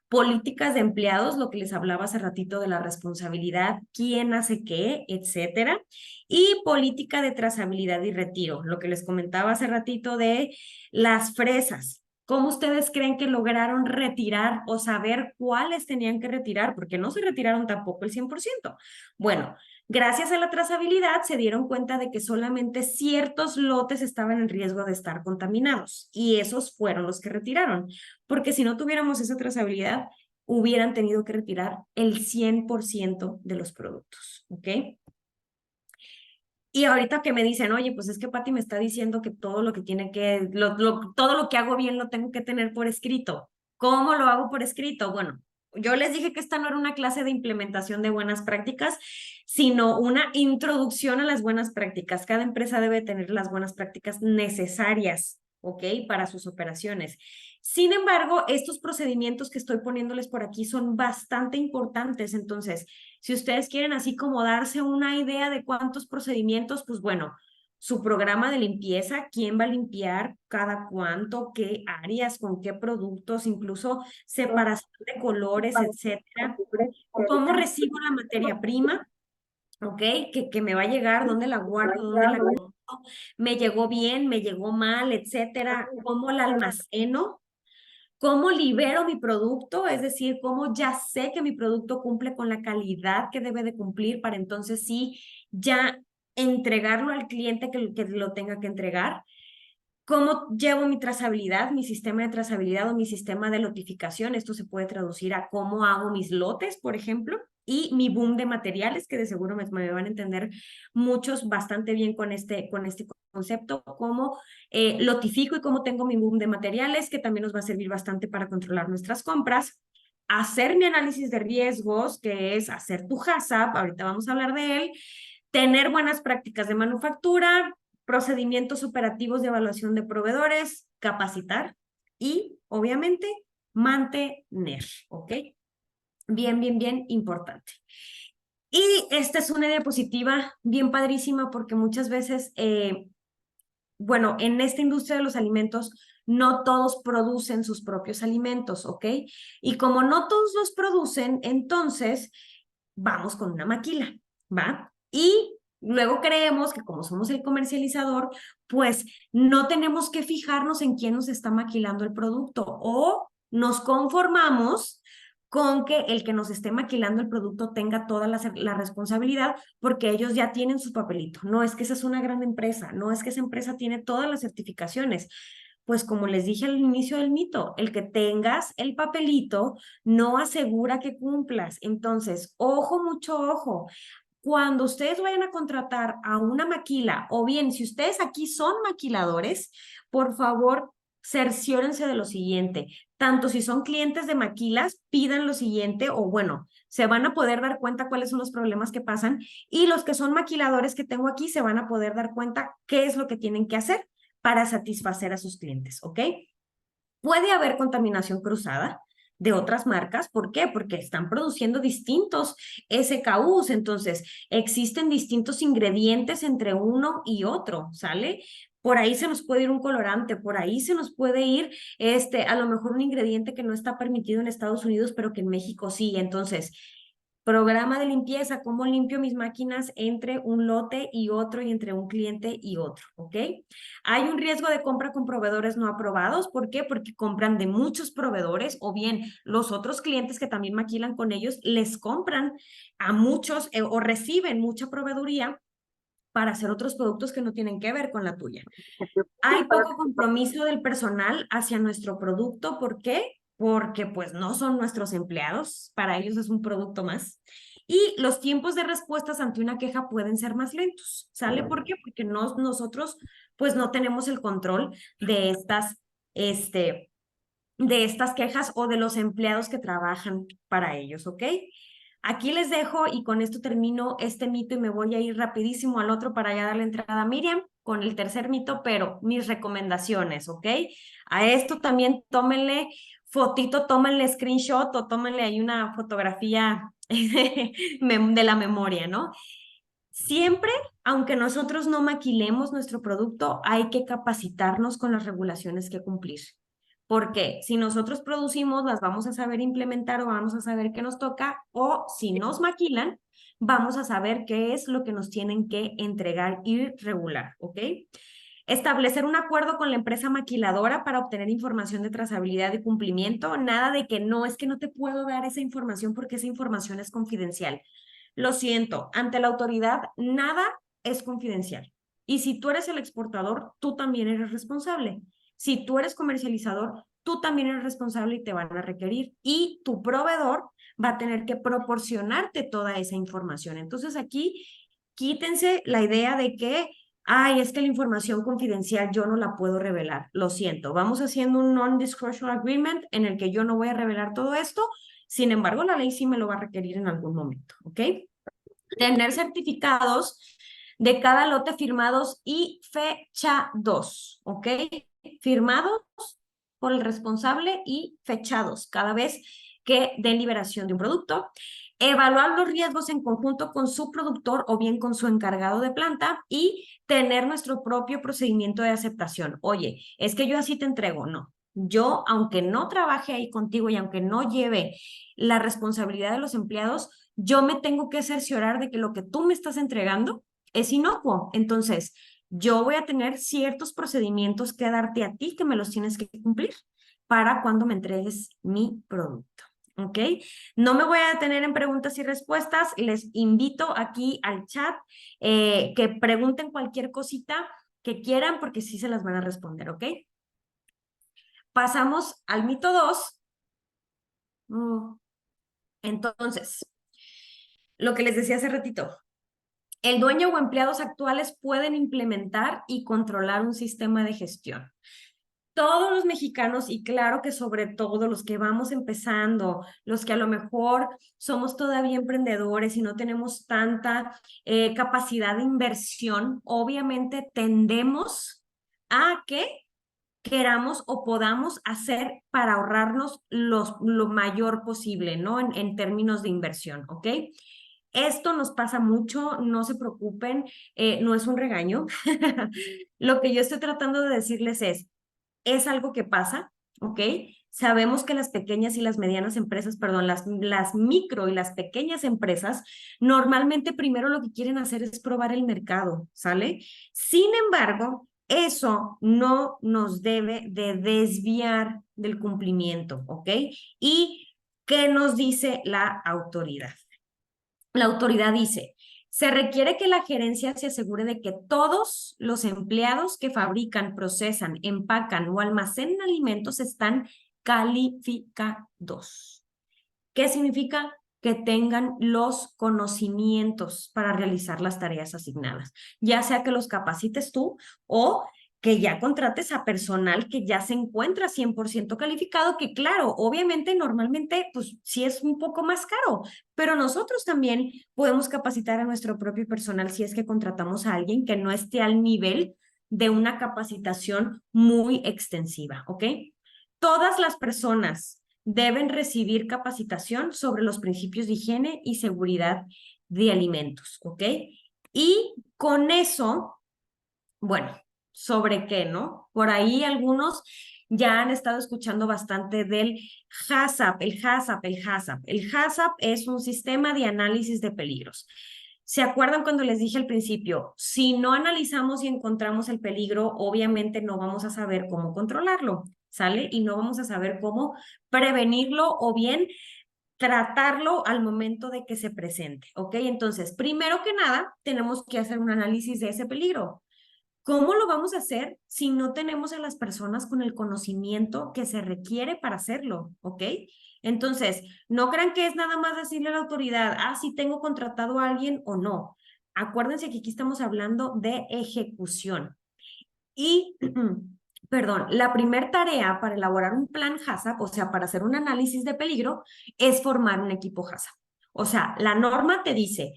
Políticas de empleados, lo que les hablaba hace ratito de la responsabilidad, quién hace qué, etcétera. Y política de trazabilidad y retiro, lo que les comentaba hace ratito de las fresas. ¿Cómo ustedes creen que lograron retirar o saber cuáles tenían que retirar? Porque no se retiraron tampoco el 100%. Bueno, gracias a la trazabilidad se dieron cuenta de que solamente ciertos lotes estaban en riesgo de estar contaminados y esos fueron los que retiraron, porque si no tuviéramos esa trazabilidad, hubieran tenido que retirar el 100% de los productos, ¿ok? Y ahorita que me dicen, oye, pues es que Pati me está diciendo que todo lo que tiene que, todo lo que hago bien lo tengo que tener por escrito. ¿Cómo lo hago por escrito? Bueno, yo les dije que esta no era una clase de implementación de buenas prácticas, sino una introducción a las buenas prácticas. Cada empresa debe tener las buenas prácticas necesarias, ¿ok? Para sus operaciones. Sin embargo, estos procedimientos que estoy poniéndoles por aquí son bastante importantes. Entonces, si ustedes quieren así como darse una idea de cuántos procedimientos, pues bueno, su programa de limpieza, quién va a limpiar, cada cuánto, qué áreas, con qué productos, incluso separación de colores, etcétera. ¿Cómo recibo la materia prima? ¿Ok? Que me va a llegar, dónde la guardo, dónde la compro, me llegó bien, me llegó mal, etcétera. ¿Cómo la almaceno? ¿Cómo libero mi producto? Es decir, cómo ya sé que mi producto cumple con la calidad que debe de cumplir para entonces sí ya entregarlo al cliente que lo tenga que entregar. ¿Cómo llevo mi trazabilidad, mi sistema de trazabilidad o mi sistema de lotificación? Esto se puede traducir a cómo hago mis lotes, por ejemplo, y mi boom de materiales, que de seguro me van a entender muchos bastante bien con este concepto, cómo lotifico y cómo tengo mi boom de materiales, que también nos va a servir bastante para controlar nuestras compras. Hacer mi análisis de riesgos, que es hacer tu HACCP, ahorita vamos a hablar de él, tener buenas prácticas de manufactura, procedimientos operativos de evaluación de proveedores, capacitar y, obviamente, mantener, ¿ok? Bien, bien, bien importante. Y esta es una diapositiva bien padrísima porque muchas veces, bueno, en esta industria de los alimentos, no todos producen sus propios alimentos, ¿ok? Y como no todos los producen, entonces vamos con una maquila, ¿va? Y luego creemos que como somos el comercializador, pues no tenemos que fijarnos en quién nos está maquilando el producto o nos conformamos con que el que nos esté maquilando el producto tenga toda la responsabilidad porque ellos ya tienen su papelito. No es que esa es una gran empresa, no es que esa empresa tiene todas las certificaciones. Pues como les dije al inicio del mito, el que tengas el papelito no asegura que cumplas. Entonces, ojo, mucho ojo. Cuando ustedes vayan a contratar a una maquila, o bien si ustedes aquí son maquiladores, por favor, cerciórense de lo siguiente. Tanto si son clientes de maquilas, pidan lo siguiente, o bueno, se van a poder dar cuenta cuáles son los problemas que pasan, y los que son maquiladores que tengo aquí se van a poder dar cuenta qué es lo que tienen que hacer para satisfacer a sus clientes, ¿ok? Puede haber contaminación cruzada, de otras marcas. ¿Por qué? Porque están produciendo distintos SKUs, entonces existen distintos ingredientes entre uno y otro, ¿sale? Por ahí se nos puede ir un colorante, por ahí se nos puede ir a lo mejor un ingrediente que no está permitido en Estados Unidos, pero que en México sí. Entonces, programa de limpieza, cómo limpio mis máquinas entre un lote y otro y entre un cliente y otro, ¿ok? Hay un riesgo de compra con proveedores no aprobados. ¿Por qué? Porque compran de muchos proveedores o bien los otros clientes que también maquilan con ellos les compran a muchos o reciben mucha proveeduría para hacer otros productos que no tienen que ver con la tuya. Hay poco compromiso del personal hacia nuestro producto. ¿Por qué? Porque pues no son nuestros empleados, para ellos es un producto más. Y los tiempos de respuestas ante una queja pueden ser más lentos. ¿Sale? ¿Por qué? Porque nosotros pues no tenemos el control de este, de estas quejas o de los empleados que trabajan para ellos, ¿ok? Aquí les dejo y con esto termino este mito y me voy a ir rapidísimo al otro para ya darle entrada a Miriam con el tercer mito, pero mis recomendaciones, ¿ok? A esto también tómenle fotito, tómenle screenshot o tómenle ahí una fotografía de la memoria, ¿no? Siempre, aunque nosotros no maquilemos nuestro producto, hay que capacitarnos con las regulaciones que cumplir. Porque si nosotros producimos, las vamos a saber implementar o vamos a saber qué nos toca, o si nos maquilan, vamos a saber qué es lo que nos tienen que entregar y regular, ¿ok? Establecer un acuerdo con la empresa maquiladora para obtener información de trazabilidad y cumplimiento. Nada de que no, es que no te puedo dar esa información porque esa información es confidencial. Lo siento, ante la autoridad nada es confidencial. Y si tú eres el exportador, tú también eres responsable. Si tú eres comercializador, tú también eres responsable y te van a requerir. Y tu proveedor va a tener que proporcionarte toda esa información. Entonces aquí quítense la idea de que, ay, es que la información confidencial yo no la puedo revelar. Lo siento, vamos haciendo un non-disclosure agreement en el que yo no voy a revelar todo esto. Sin embargo, la ley sí me lo va a requerir en algún momento, ¿ok? Tener certificados de cada lote firmados y fechados, ¿ok? Firmados por el responsable y fechados cada vez que den liberación de un producto. Evaluar los riesgos en conjunto con su productor o bien con su encargado de planta y tener nuestro propio procedimiento de aceptación. Oye, es que yo así te entrego, no. Yo, aunque no trabaje ahí contigo y aunque no lleve la responsabilidad de los empleados, yo me tengo que cerciorar de que lo que tú me estás entregando es inocuo. Entonces, yo voy a tener ciertos procedimientos que darte a ti que me los tienes que cumplir para cuando me entregues mi producto. ¿Ok? No me voy a detener en preguntas y respuestas. Les invito aquí al chat que pregunten cualquier cosita que quieran porque sí se las van a responder. ¿Ok? Pasamos al mito 2. Entonces, lo que les decía hace ratito, el dueño o empleados actuales pueden implementar y controlar un sistema de gestión. Todos los mexicanos, y claro que sobre todo los que vamos empezando, los que a lo mejor somos todavía emprendedores y no tenemos tanta capacidad de inversión, obviamente tendemos a que queramos o podamos hacer para ahorrarnos lo mayor posible, ¿no? En términos de inversión, ¿ok? Esto nos pasa mucho, no se preocupen, no es un regaño. Lo que yo estoy tratando de decirles es algo que pasa, ¿ok? Sabemos que las pequeñas y las medianas empresas, perdón, las micro y las pequeñas empresas, normalmente primero lo que quieren hacer es probar el mercado, ¿sale? Sin embargo, eso no nos debe de desviar del cumplimiento, ¿ok? ¿Y qué nos dice la autoridad? La autoridad dice, se requiere que la gerencia se asegure de que todos los empleados que fabrican, procesan, empacan o almacenan alimentos están calificados. ¿Qué significa? Que tengan los conocimientos para realizar las tareas asignadas, ya sea que los capacites tú o que ya contrates a personal que ya se encuentra 100% calificado, que claro, obviamente normalmente pues sí es un poco más caro, pero nosotros también podemos capacitar a nuestro propio personal si es que contratamos a alguien que no esté al nivel de una capacitación muy extensiva, ¿ok? Todas las personas deben recibir capacitación sobre los principios de higiene y seguridad de alimentos, ¿ok? Y con eso, bueno, ¿sobre qué, no? Por ahí algunos ya han estado escuchando bastante del HACCP, el HACCP, el HACCP. El HACCP es un sistema de análisis de peligros. ¿Se acuerdan cuando les dije al principio? Si no analizamos y encontramos el peligro, obviamente no vamos a saber cómo controlarlo, ¿sale? Y no vamos a saber cómo prevenirlo o bien tratarlo al momento de que se presente, ¿ok? Entonces, primero que nada, tenemos que hacer un análisis de ese peligro. ¿Cómo lo vamos a hacer si no tenemos a las personas con el conocimiento que se requiere para hacerlo? ¿Ok? Entonces, no crean que es nada más decirle a la autoridad, si tengo contratado a alguien o no. Acuérdense que aquí estamos hablando de ejecución. Y, perdón, la primera tarea para elaborar un plan HACCP, o sea, para hacer un análisis de peligro, es formar un equipo HACCP. O sea, la norma te dice,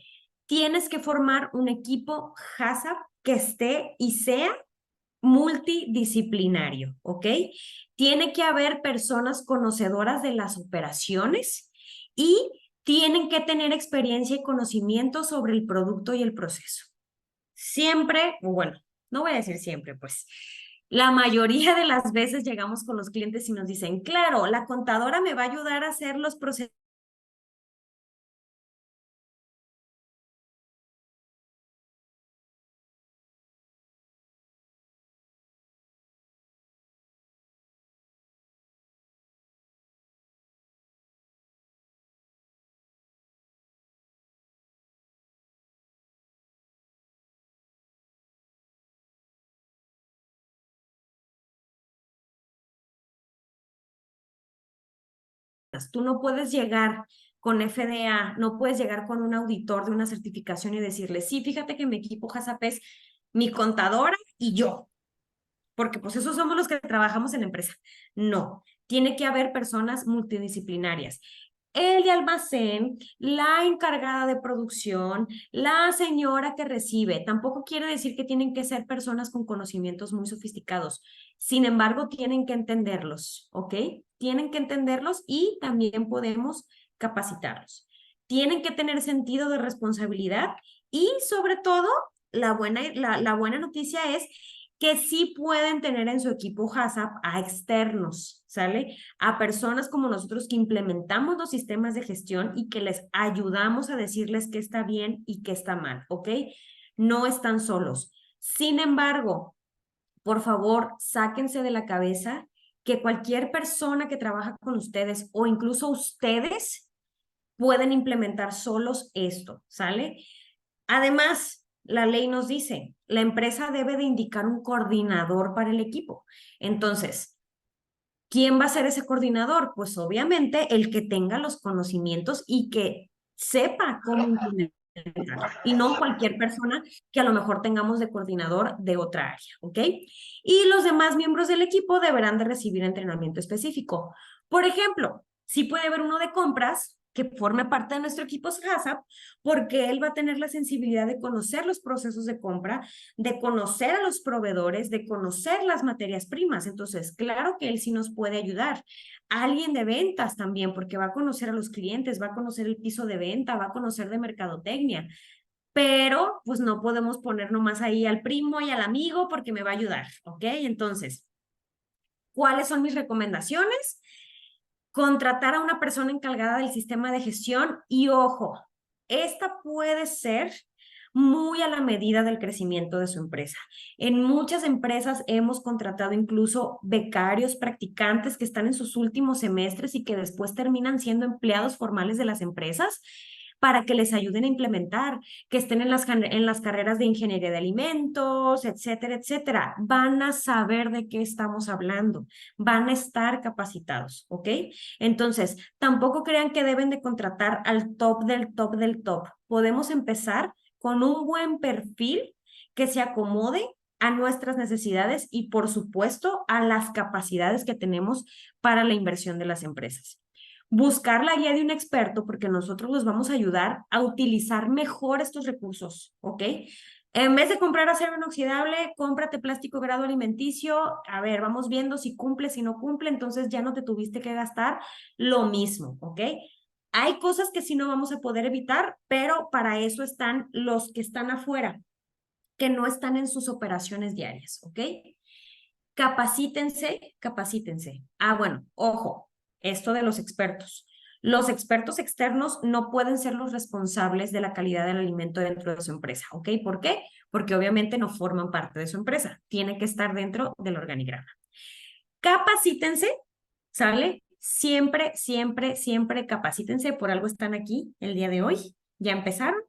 tienes que formar un equipo HACCP que esté y sea multidisciplinario, ¿ok? Tiene que haber personas conocedoras de las operaciones y tienen que tener experiencia y conocimiento sobre el producto y el proceso. Siempre, bueno, no voy a decir siempre, pues la mayoría de las veces llegamos con los clientes y nos dicen, claro, la contadora me va a ayudar a hacer los procesos. Tú no puedes llegar con FDA, no puedes llegar con un auditor de una certificación y decirle, sí, fíjate que mi equipo HACCP es mi contadora y yo, porque pues esos somos los que trabajamos en la empresa. No, tiene que haber personas multidisciplinarias. El de almacén, la encargada de producción, la señora que recibe. Tampoco quiere decir que tienen que ser personas con conocimientos muy sofisticados. Sin embargo, tienen que entenderlos, ¿ok? Tienen que entenderlos y también podemos capacitarlos. Tienen que tener sentido de responsabilidad y sobre todo, la buena noticia es que sí pueden tener en su equipo HACCP a externos, ¿sale? A personas como nosotros que implementamos los sistemas de gestión y que les ayudamos a decirles qué está bien y qué está mal, ¿ok? No están solos. Sin embargo, por favor, sáquense de la cabeza que cualquier persona que trabaja con ustedes o incluso ustedes pueden implementar solos esto, ¿sale? Además, la ley nos dice, la empresa debe de indicar un coordinador para el equipo. Entonces, ¿quién va a ser ese coordinador? Pues obviamente el que tenga los conocimientos y que sepa cómo implementar y no cualquier persona que a lo mejor tengamos de coordinador de otra área, ¿ok? Y los demás miembros del equipo deberán de recibir entrenamiento específico. Por ejemplo, sí puede haber uno de compras que forme parte de nuestro equipo HACCP, porque él va a tener la sensibilidad de conocer los procesos de compra, de conocer a los proveedores, de conocer las materias primas. Entonces, claro que él sí nos puede ayudar. Alguien de ventas también, porque va a conocer a los clientes, va a conocer el piso de venta, va a conocer de mercadotecnia. Pero, pues no podemos poner nomás ahí al primo y al amigo porque me va a ayudar, ¿ok? Entonces, ¿cuáles son mis recomendaciones? Contratar a una persona encargada del sistema de gestión y ojo, esta puede ser muy a la medida del crecimiento de su empresa. En muchas empresas hemos contratado incluso becarios, practicantes que están en sus últimos semestres y que después terminan siendo empleados formales de las empresas para que les ayuden a implementar, que estén en las carreras de ingeniería de alimentos, etcétera, etcétera. Van a saber de qué estamos hablando, van a estar capacitados, ¿ok? Entonces, tampoco crean que deben de contratar al top del top del top. Podemos empezar con un buen perfil que se acomode a nuestras necesidades y, por supuesto, a las capacidades que tenemos para la inversión de las empresas. Buscar la guía de un experto porque nosotros los vamos a ayudar a utilizar mejor estos recursos, ¿ok? En vez de comprar acero inoxidable, cómprate plástico grado alimenticio. A ver, vamos viendo si cumple, si no cumple, entonces ya no te tuviste que gastar lo mismo, ¿ok? Hay cosas que sí no vamos a poder evitar, pero para eso están los que están afuera, que no están en sus operaciones diarias, ¿ok? Capacítense, capacítense. Ah, bueno, ojo, esto de los expertos. Los expertos externos no pueden ser los responsables de la calidad del alimento dentro de su empresa, ¿ok? ¿Por qué? Porque obviamente no forman parte de su empresa, tiene que estar dentro del organigrama. Capacítense, ¿sale? Siempre, siempre, siempre capacítense, por algo están aquí el día de hoy, ya empezaron.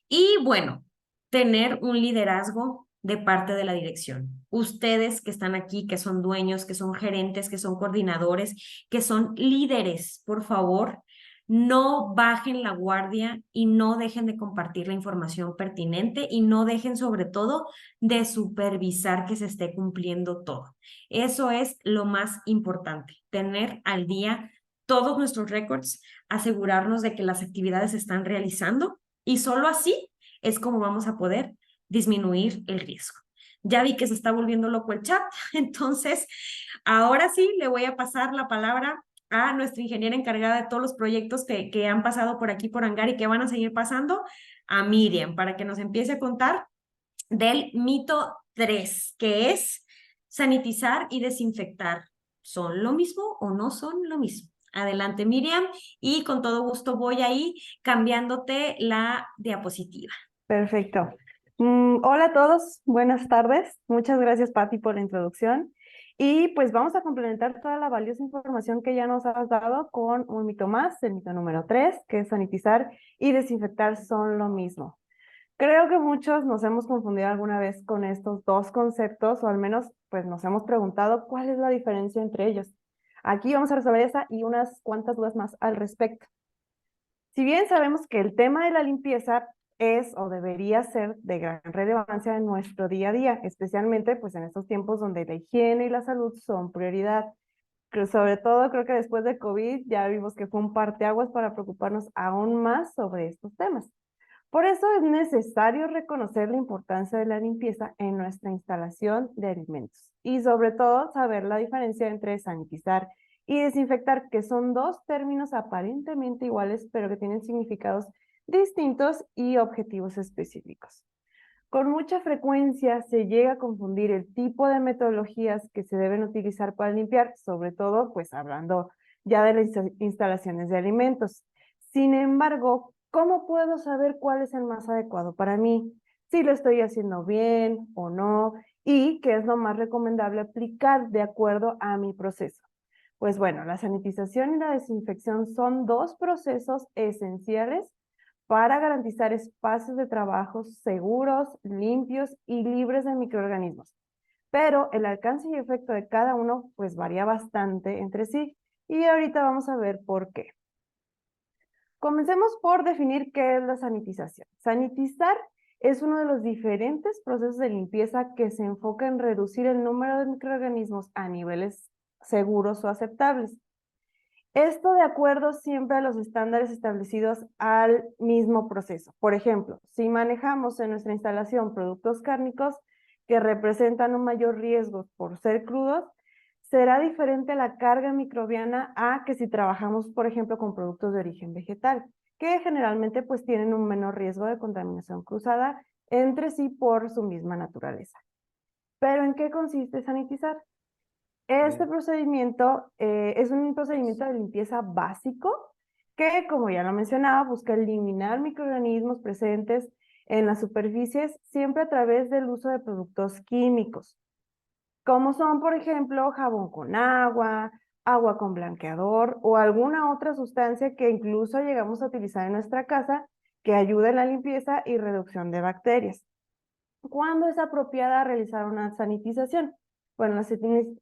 Y bueno, tener un liderazgo de parte de la dirección. Ustedes que están aquí, que son dueños, que son gerentes, que son coordinadores, que son líderes, por favor, no bajen la guardia y no dejen de compartir la información pertinente y no dejen sobre todo de supervisar que se esté cumpliendo todo. Eso es lo más importante, tener al día todos nuestros récords, asegurarnos de que las actividades se están realizando y solo así es como vamos a poder disminuir el riesgo. Ya vi que se está volviendo loco el chat, entonces ahora sí le voy a pasar la palabra a nuestra ingeniera encargada de todos los proyectos que han pasado por aquí por Hangar y que van a seguir pasando, a Miriam, para que nos empiece a contar del mito 3, que es sanitizar y desinfectar. ¿Son lo mismo o no son lo mismo? Adelante, Miriam, y con todo gusto voy ahí cambiándote la diapositiva. Perfecto. Hola a todos, buenas tardes. Muchas gracias, Patti, por la introducción. Y pues vamos a complementar toda la valiosa información que ya nos has dado con un mito más, el mito número 3, que es sanitizar y desinfectar son lo mismo. Creo que muchos nos hemos confundido alguna vez con estos dos conceptos, o al menos pues nos hemos preguntado cuál es la diferencia entre ellos. Aquí vamos a resolver esa y unas cuantas dudas más al respecto. Si bien sabemos que el tema de la limpieza es o debería ser de gran relevancia en nuestro día a día, especialmente pues en estos tiempos donde la higiene y la salud son prioridad. Pero sobre todo creo que después de COVID ya vimos que fue un parteaguas para preocuparnos aún más sobre estos temas. Por eso es necesario reconocer la importancia de la limpieza en nuestra instalación de alimentos y sobre todo saber la diferencia entre sanitizar y desinfectar, que son dos términos aparentemente iguales, pero que tienen significados distintos y objetivos específicos. Con mucha frecuencia se llega a confundir el tipo de metodologías que se deben utilizar para limpiar, sobre todo pues hablando ya de las instalaciones de alimentos. Sin embargo, ¿cómo puedo saber cuál es el más adecuado para mí? Si lo estoy haciendo bien o no, y qué es lo más recomendable aplicar de acuerdo a mi proceso. Pues bueno, la sanitización y la desinfección son dos procesos esenciales para garantizar espacios de trabajo seguros, limpios y libres de microorganismos. Pero el alcance y efecto de cada uno pues varía bastante entre sí y ahorita vamos a ver por qué. Comencemos por definir qué es la sanitización. Sanitizar es uno de los diferentes procesos de limpieza que se enfoca en reducir el número de microorganismos a niveles seguros o aceptables. Esto de acuerdo siempre a los estándares establecidos al mismo proceso. Por ejemplo, si manejamos en nuestra instalación productos cárnicos que representan un mayor riesgo por ser crudos, será diferente la carga microbiana a que si trabajamos, por ejemplo, con productos de origen vegetal, que generalmente pues tienen un menor riesgo de contaminación cruzada entre sí por su misma naturaleza. ¿Pero en qué consiste sanitizar? Este procedimiento es un procedimiento de limpieza básico que, como ya lo mencionaba, busca eliminar microorganismos presentes en las superficies siempre a través del uso de productos químicos, como son, por ejemplo, jabón con agua, agua con blanqueador o alguna otra sustancia que incluso llegamos a utilizar en nuestra casa que ayude en la limpieza y reducción de bacterias. ¿Cuándo es apropiada realizar una sanitización? Bueno,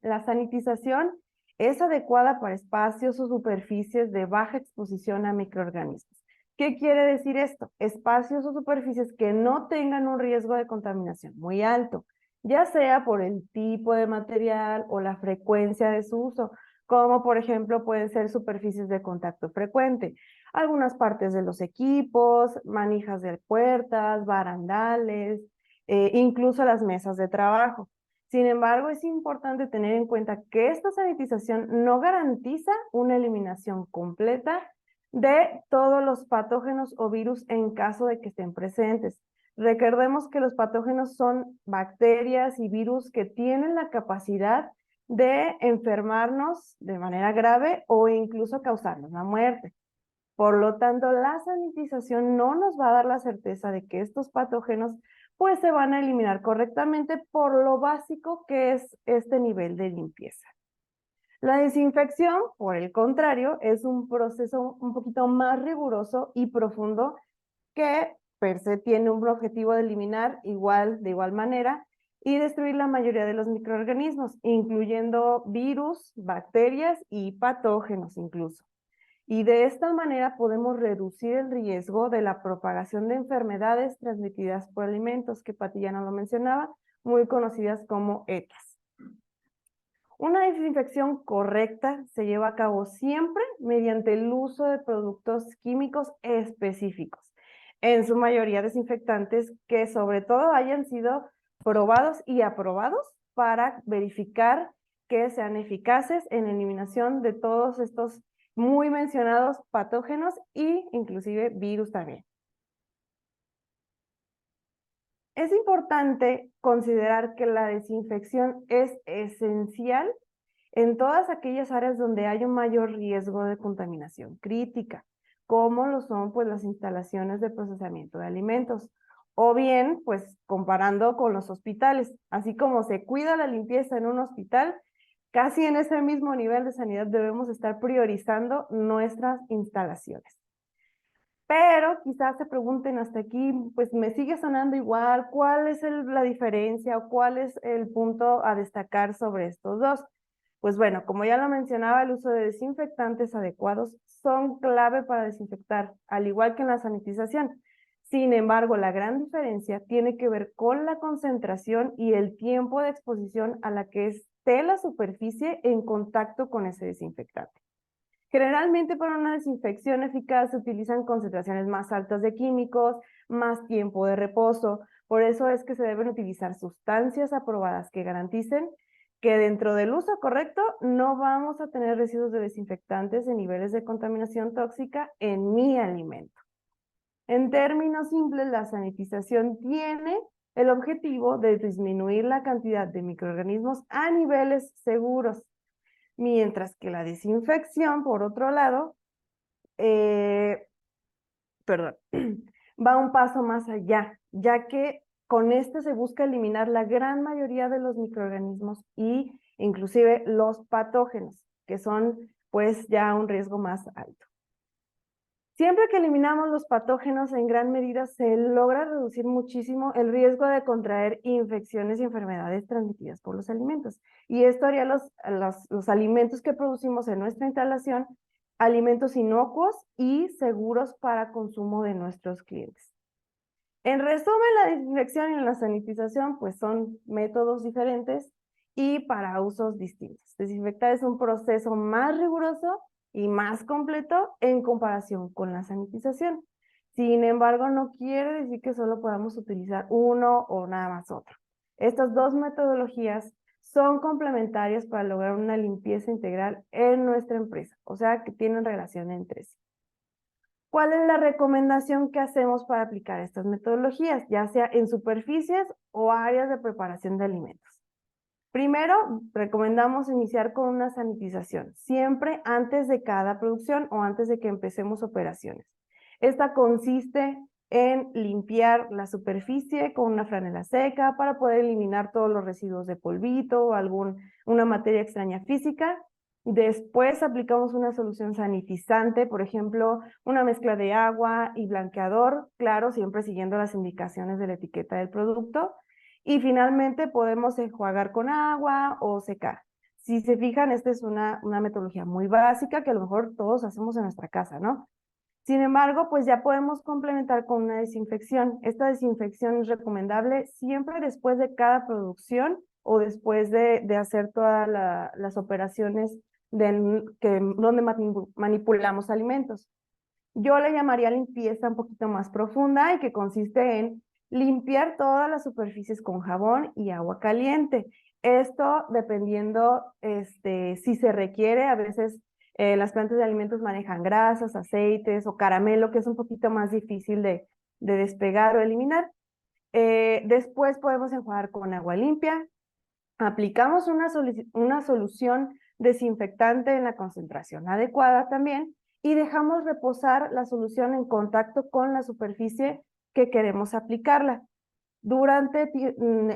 la sanitización es adecuada para espacios o superficies de baja exposición a microorganismos. ¿Qué quiere decir esto? Espacios o superficies que no tengan un riesgo de contaminación muy alto, ya sea por el tipo de material o la frecuencia de su uso, como por ejemplo pueden ser superficies de contacto frecuente, algunas partes de los equipos, manijas de puertas, barandales, incluso las mesas de trabajo. Sin embargo, es importante tener en cuenta que esta sanitización no garantiza una eliminación completa de todos los patógenos o virus en caso de que estén presentes. Recordemos que los patógenos son bacterias y virus que tienen la capacidad de enfermarnos de manera grave o incluso causarnos la muerte. Por lo tanto, la sanitización no nos va a dar la certeza de que estos patógenos pues se van a eliminar correctamente por lo básico que es este nivel de limpieza. La desinfección, por el contrario, es un proceso un poquito más riguroso y profundo que per se tiene un objetivo de eliminar de igual manera y destruir la mayoría de los microorganismos, incluyendo virus, bacterias y patógenos incluso. Y de esta manera podemos reducir el riesgo de la propagación de enfermedades transmitidas por alimentos, que Pati ya no lo mencionaba, muy conocidas como ETAs. Una desinfección correcta se lleva a cabo siempre mediante el uso de productos químicos específicos, en su mayoría desinfectantes que sobre todo hayan sido probados y aprobados para verificar que sean eficaces en eliminación de todos estos muy mencionados patógenos e inclusive virus también. Es importante considerar que la desinfección es esencial en todas aquellas áreas donde hay un mayor riesgo de contaminación crítica, como lo son pues las instalaciones de procesamiento de alimentos, o bien pues comparando con los hospitales, así como se cuida la limpieza en un hospital, casi en ese mismo nivel de sanidad debemos estar priorizando nuestras instalaciones. Pero quizás se pregunten hasta aquí, pues me sigue sonando igual, ¿cuál es la diferencia o cuál es el punto a destacar sobre estos dos? Pues bueno, como ya lo mencionaba, el uso de desinfectantes adecuados son clave para desinfectar, al igual que en la sanitización. Sin embargo, la gran diferencia tiene que ver con la concentración y el tiempo de exposición a la que esté la superficie en contacto con ese desinfectante. Generalmente para una desinfección eficaz se utilizan concentraciones más altas de químicos, más tiempo de reposo. Por eso es que se deben utilizar sustancias aprobadas que garanticen que dentro del uso correcto no vamos a tener residuos de desinfectantes en niveles de contaminación tóxica en mi alimento. En términos simples, la sanitización tiene el objetivo de disminuir la cantidad de microorganismos a niveles seguros, mientras que la desinfección, por otro lado, perdón, va un paso más allá, ya que con este se busca eliminar la gran mayoría de los microorganismos y inclusive los patógenos, que son pues ya un riesgo más alto. Siempre que eliminamos los patógenos, en gran medida se logra reducir muchísimo el riesgo de contraer infecciones y enfermedades transmitidas por los alimentos. Y esto haría los alimentos que producimos en nuestra instalación alimentos inocuos y seguros para consumo de nuestros clientes. En resumen, la desinfección y la sanitización pues son métodos diferentes y para usos distintos. Desinfectar es un proceso más riguroso y más completo en comparación con la sanitización. Sin embargo, no quiere decir que solo podamos utilizar uno o nada más otro. Estas dos metodologías son complementarias para lograr una limpieza integral en nuestra empresa, o sea que tienen relación entre sí. ¿Cuál es la recomendación que hacemos para aplicar estas metodologías, ya sea en superficies o áreas de preparación de alimentos? Primero, recomendamos iniciar con una sanitización, siempre antes de cada producción o antes de que empecemos operaciones. Esta consiste en limpiar la superficie con una franela seca para poder eliminar todos los residuos de polvito o una materia extraña física. Después aplicamos una solución sanitizante, por ejemplo, una mezcla de agua y blanqueador, claro, siempre siguiendo las indicaciones de la etiqueta del producto. Y finalmente podemos enjuagar con agua o secar. Si se fijan, esta es una metodología muy básica que a lo mejor todos hacemos en nuestra casa, ¿no? Sin embargo, pues ya podemos complementar con una desinfección. Esta desinfección es recomendable siempre después de cada producción o después de hacer todas las operaciones donde manipulamos alimentos. Yo le llamaría limpieza un poquito más profunda y que consiste en limpiar todas las superficies con jabón y agua caliente. Esto dependiendo si se requiere, a veces las plantas de alimentos manejan grasas, aceites o caramelo, que es un poquito más difícil de despegar o eliminar. Después podemos enjuagar con agua limpia. Aplicamos una solución desinfectante en la concentración adecuada también y dejamos reposar la solución en contacto con la superficie que queremos aplicarla durante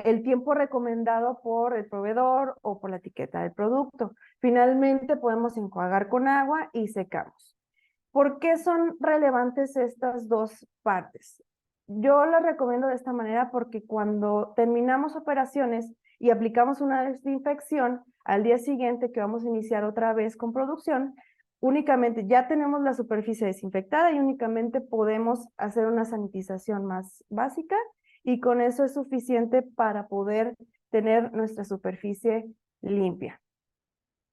el tiempo recomendado por el proveedor o por la etiqueta del producto. Finalmente podemos enjuagar con agua y secamos. ¿Por qué son relevantes estas dos partes? Yo las recomiendo de esta manera porque cuando terminamos operaciones y aplicamos una desinfección, al día siguiente que vamos a iniciar otra vez con producción, únicamente ya tenemos la superficie desinfectada y únicamente podemos hacer una sanitización más básica y con eso es suficiente para poder tener nuestra superficie limpia.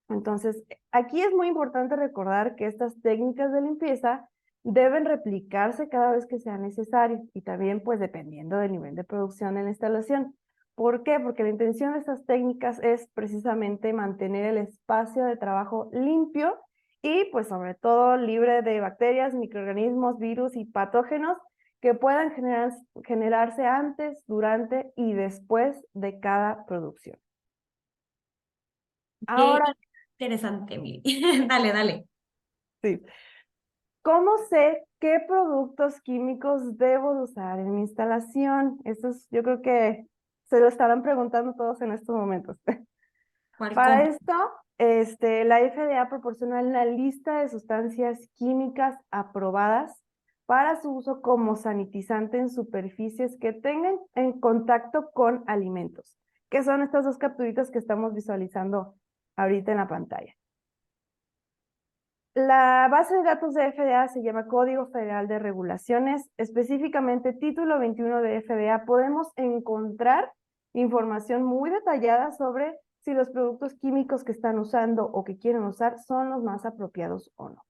Entonces, aquí es muy importante recordar que estas técnicas de limpieza deben replicarse cada vez que sea necesario y también pues dependiendo del nivel de producción en la instalación. ¿Por qué? Porque la intención de estas técnicas es precisamente mantener el espacio de trabajo limpio y pues sobre todo libre de bacterias, microorganismos, virus y patógenos que puedan generarse antes, durante y después de cada producción. Qué Ahora, interesante, Miri. Dale, dale. sí. ¿Cómo sé qué productos químicos debo de usar en mi instalación? Yo creo que se lo estarán preguntando todos en estos momentos. ¿Cuál Para compro? esto, la FDA proporciona una lista de sustancias químicas aprobadas para su uso como sanitizante en superficies que tengan en contacto con alimentos, que son estas dos capturitas que estamos visualizando ahorita en la pantalla. La base de datos de FDA se llama Código Federal de Regulaciones, específicamente título 21 de FDA. Podemos encontrar información muy detallada sobre si los productos químicos que están usando o que quieren usar son los más apropiados o no.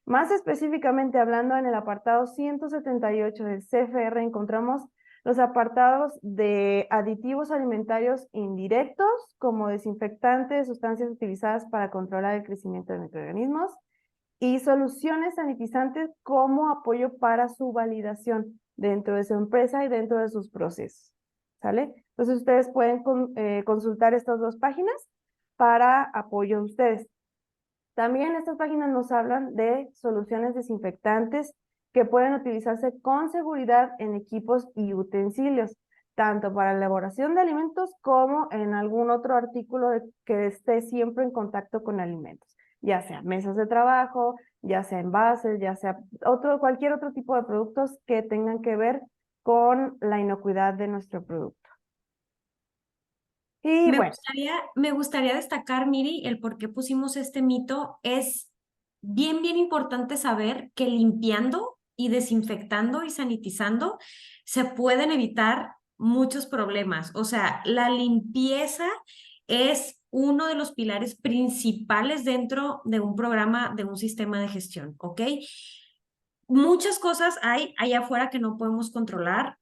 Más específicamente hablando, en el apartado 178 del CFR encontramos los apartados de aditivos alimentarios indirectos, como desinfectantes, sustancias utilizadas para controlar el crecimiento de microorganismos, y soluciones sanitizantes como apoyo para su validación dentro de su empresa y dentro de sus procesos. ¿Sale? Entonces ustedes pueden consultar estas dos páginas para apoyo a ustedes. También estas páginas nos hablan de soluciones desinfectantes que pueden utilizarse con seguridad en equipos y utensilios, tanto para la elaboración de alimentos como en algún otro artículo que esté siempre en contacto con alimentos, ya sea mesas de trabajo, ya sea envases, ya sea cualquier otro tipo de productos que tengan que ver con la inocuidad de nuestro producto. Y bueno, Me gustaría destacar, Miri, el por qué pusimos este mito. Es bien importante saber que limpiando y desinfectando y sanitizando se pueden evitar muchos problemas. O sea, la limpieza es uno de los pilares principales dentro de un programa, de un sistema de gestión, ¿ok? Muchas cosas hay allá afuera que no podemos controlar.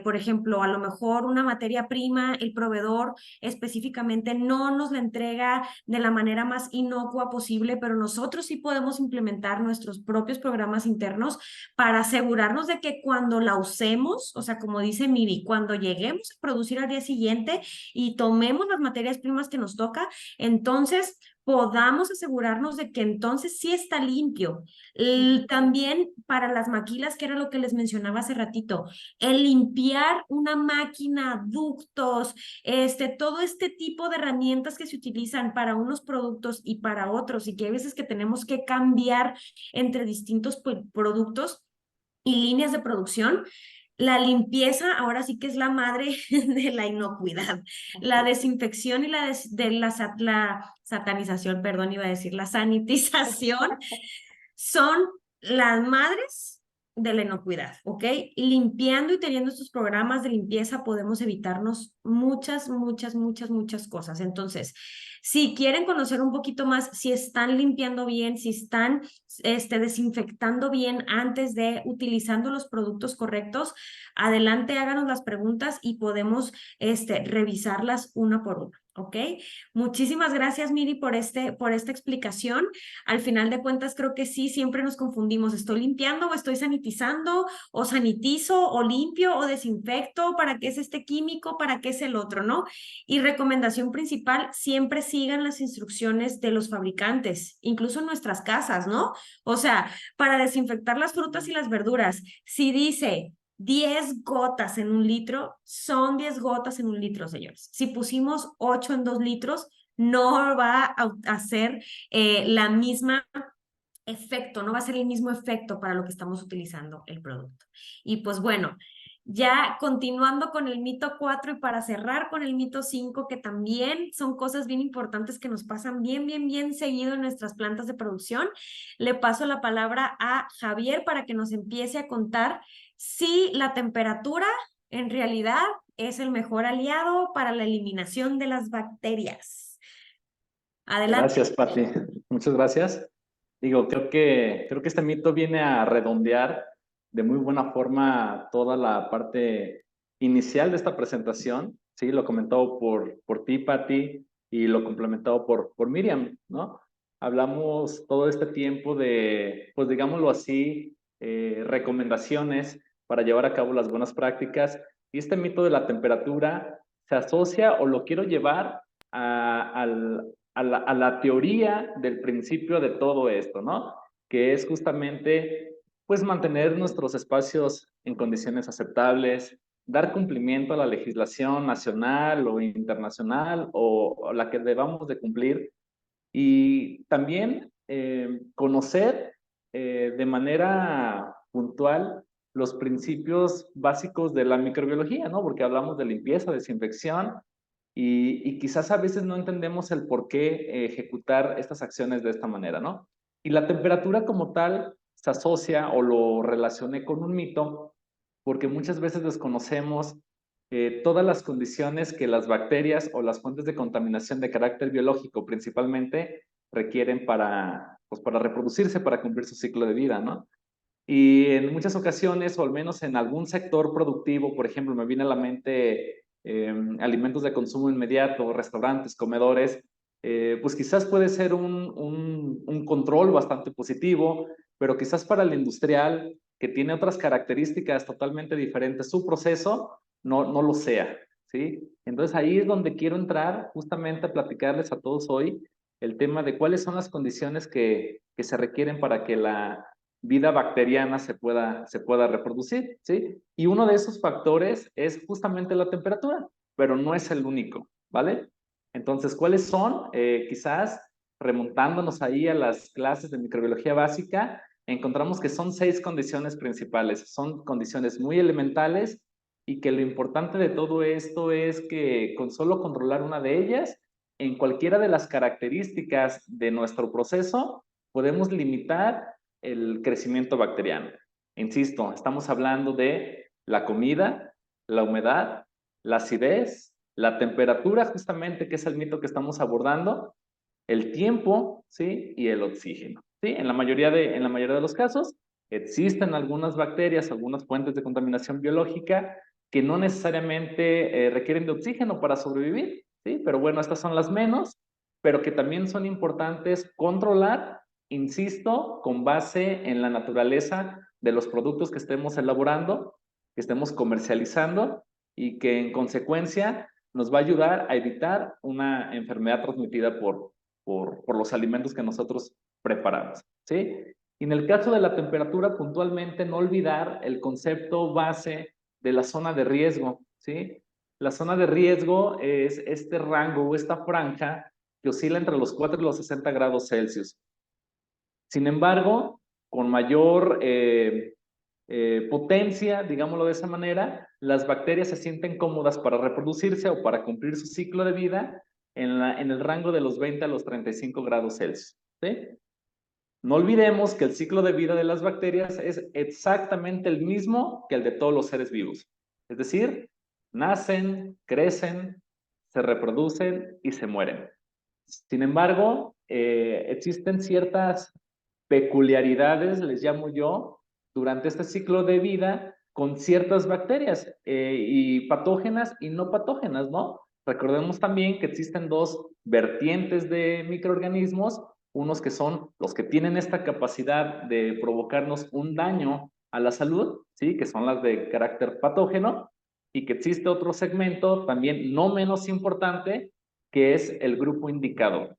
Por ejemplo, a lo mejor una materia prima, el proveedor específicamente no nos la entrega de la manera más inocua posible, pero nosotros sí podemos implementar nuestros propios programas internos para asegurarnos de que cuando la usemos, o sea, como dice Miri, cuando lleguemos a producir al día siguiente y tomemos las materias primas que nos toca, entonces podamos asegurarnos de que entonces sí está limpio. También para las maquilas, que era lo que les mencionaba hace ratito, el limpiar una máquina, ductos, todo este tipo de herramientas que se utilizan para unos productos y para otros, y que hay veces que tenemos que cambiar entre distintos productos y líneas de producción. La limpieza ahora sí que es la madre de la inocuidad. La desinfección y la satanización, perdón, iba a decir la sanitización, son las madres de la inocuidad, ¿ok? Y limpiando y teniendo estos programas de limpieza podemos evitarnos muchas, muchas, muchas, muchas cosas. Entonces, si quieren conocer un poquito más, si están limpiando bien, si están desinfectando bien antes de utilizando los productos correctos, adelante, háganos las preguntas y podemos revisarlas una por una, ¿ok? Muchísimas gracias, Miri, por esta explicación. Al final de cuentas, creo que sí, siempre nos confundimos. ¿Estoy limpiando o estoy sanitizando? ¿O sanitizo o limpio o desinfecto? ¿Para qué es este químico? ¿Para qué es el otro? ¿No? Y recomendación principal, siempre sigan las instrucciones de los fabricantes, incluso en nuestras casas, ¿no? O sea, para desinfectar las frutas y las verduras, si dice 10 gotas en un litro, son 10 gotas en un litro, señores. Si pusimos 8 en 2 litros, no va a hacer la misma efecto, no va a ser el mismo efecto para lo que estamos utilizando el producto. Y pues bueno, ya continuando con el mito 4 y para cerrar con el mito 5, que también son cosas bien importantes que nos pasan bien, bien, bien seguido en nuestras plantas de producción, le paso la palabra a Javier para que nos empiece a contar si la temperatura en realidad es el mejor aliado para la eliminación de las bacterias. Adelante. Gracias, Pati. Muchas gracias. Digo, creo que este mito viene a redondear de muy buena forma toda la parte inicial de esta presentación. Sí, lo comentado por ti, Pati, y lo complementado por Miriam, ¿no? Hablamos todo este tiempo de, pues digámoslo así, recomendaciones para llevar a cabo las buenas prácticas. Y este mito de la temperatura se asocia o lo quiero llevar al a la teoría del principio de todo esto, ¿no? Que es justamente, pues, mantener nuestros espacios en condiciones aceptables, dar cumplimiento a la legislación nacional o internacional o la que debamos de cumplir y también conocer de manera puntual los principios básicos de la microbiología, ¿no? Porque hablamos de limpieza, desinfección, y quizás a veces no entendemos el por qué ejecutar estas acciones de esta manera, ¿no? Y la temperatura como tal se asocia o lo relacioné con un mito porque muchas veces desconocemos todas las condiciones que las bacterias o las fuentes de contaminación de carácter biológico principalmente requieren para, pues, para reproducirse, para cumplir su ciclo de vida, ¿no? Y en muchas ocasiones, o al menos en algún sector productivo, por ejemplo, me viene a la mente alimentos de consumo inmediato, restaurantes, comedores, pues quizás puede ser un control bastante positivo, pero quizás para el industrial, que tiene otras características totalmente diferentes, su proceso no lo sea, ¿sí? Entonces ahí es donde quiero entrar justamente a platicarles a todos hoy el tema de cuáles son las condiciones que se requieren para que la vida bacteriana se pueda reproducir, ¿sí? Y uno de esos factores es justamente la temperatura, pero no es el único, ¿vale? Entonces, ¿cuáles son? Quizás remontándonos ahí a las clases de microbiología básica, encontramos que son 6 condiciones principales, son condiciones muy elementales y que lo importante de todo esto es que con solo controlar una de ellas, en cualquiera de las características de nuestro proceso, podemos limitar el crecimiento bacteriano. Insisto, estamos hablando de la comida, la humedad, la acidez, la temperatura justamente, que es el mito que estamos abordando, el tiempo, ¿sí? Y el oxígeno, ¿sí? En la mayoría de los casos existen algunas bacterias, algunas fuentes de contaminación biológica que no necesariamente requieren de oxígeno para sobrevivir, ¿sí? Pero bueno, estas son las menos, pero que también son importantes controlar, insisto, con base en la naturaleza de los productos que estemos elaborando, que estemos comercializando y que en consecuencia nos va a ayudar a evitar una enfermedad transmitida por los alimentos que nosotros preparamos, ¿sí? Y en el caso de la temperatura, puntualmente, no olvidar el concepto base de la zona de riesgo, ¿sí? La zona de riesgo es este rango o esta franja que oscila entre los 4 y los 60 grados Celsius. Sin embargo, con mayor potencia, digámoslo de esa manera, las bacterias se sienten cómodas para reproducirse o para cumplir su ciclo de vida en el rango de los 20 a los 35 grados Celsius, ¿sí? No olvidemos que el ciclo de vida de las bacterias es exactamente el mismo que el de todos los seres vivos. Es decir, nacen, crecen, se reproducen y se mueren. Sin embargo, existen ciertas peculiaridades, les llamo yo, durante este ciclo de vida con ciertas bacterias y patógenas y no patógenas, ¿no? Recordemos también que existen dos vertientes de microorganismos, unos que son los que tienen esta capacidad de provocarnos un daño a la salud, ¿sí? Que son las de carácter patógeno, y que existe otro segmento también no menos importante, que es el grupo indicador.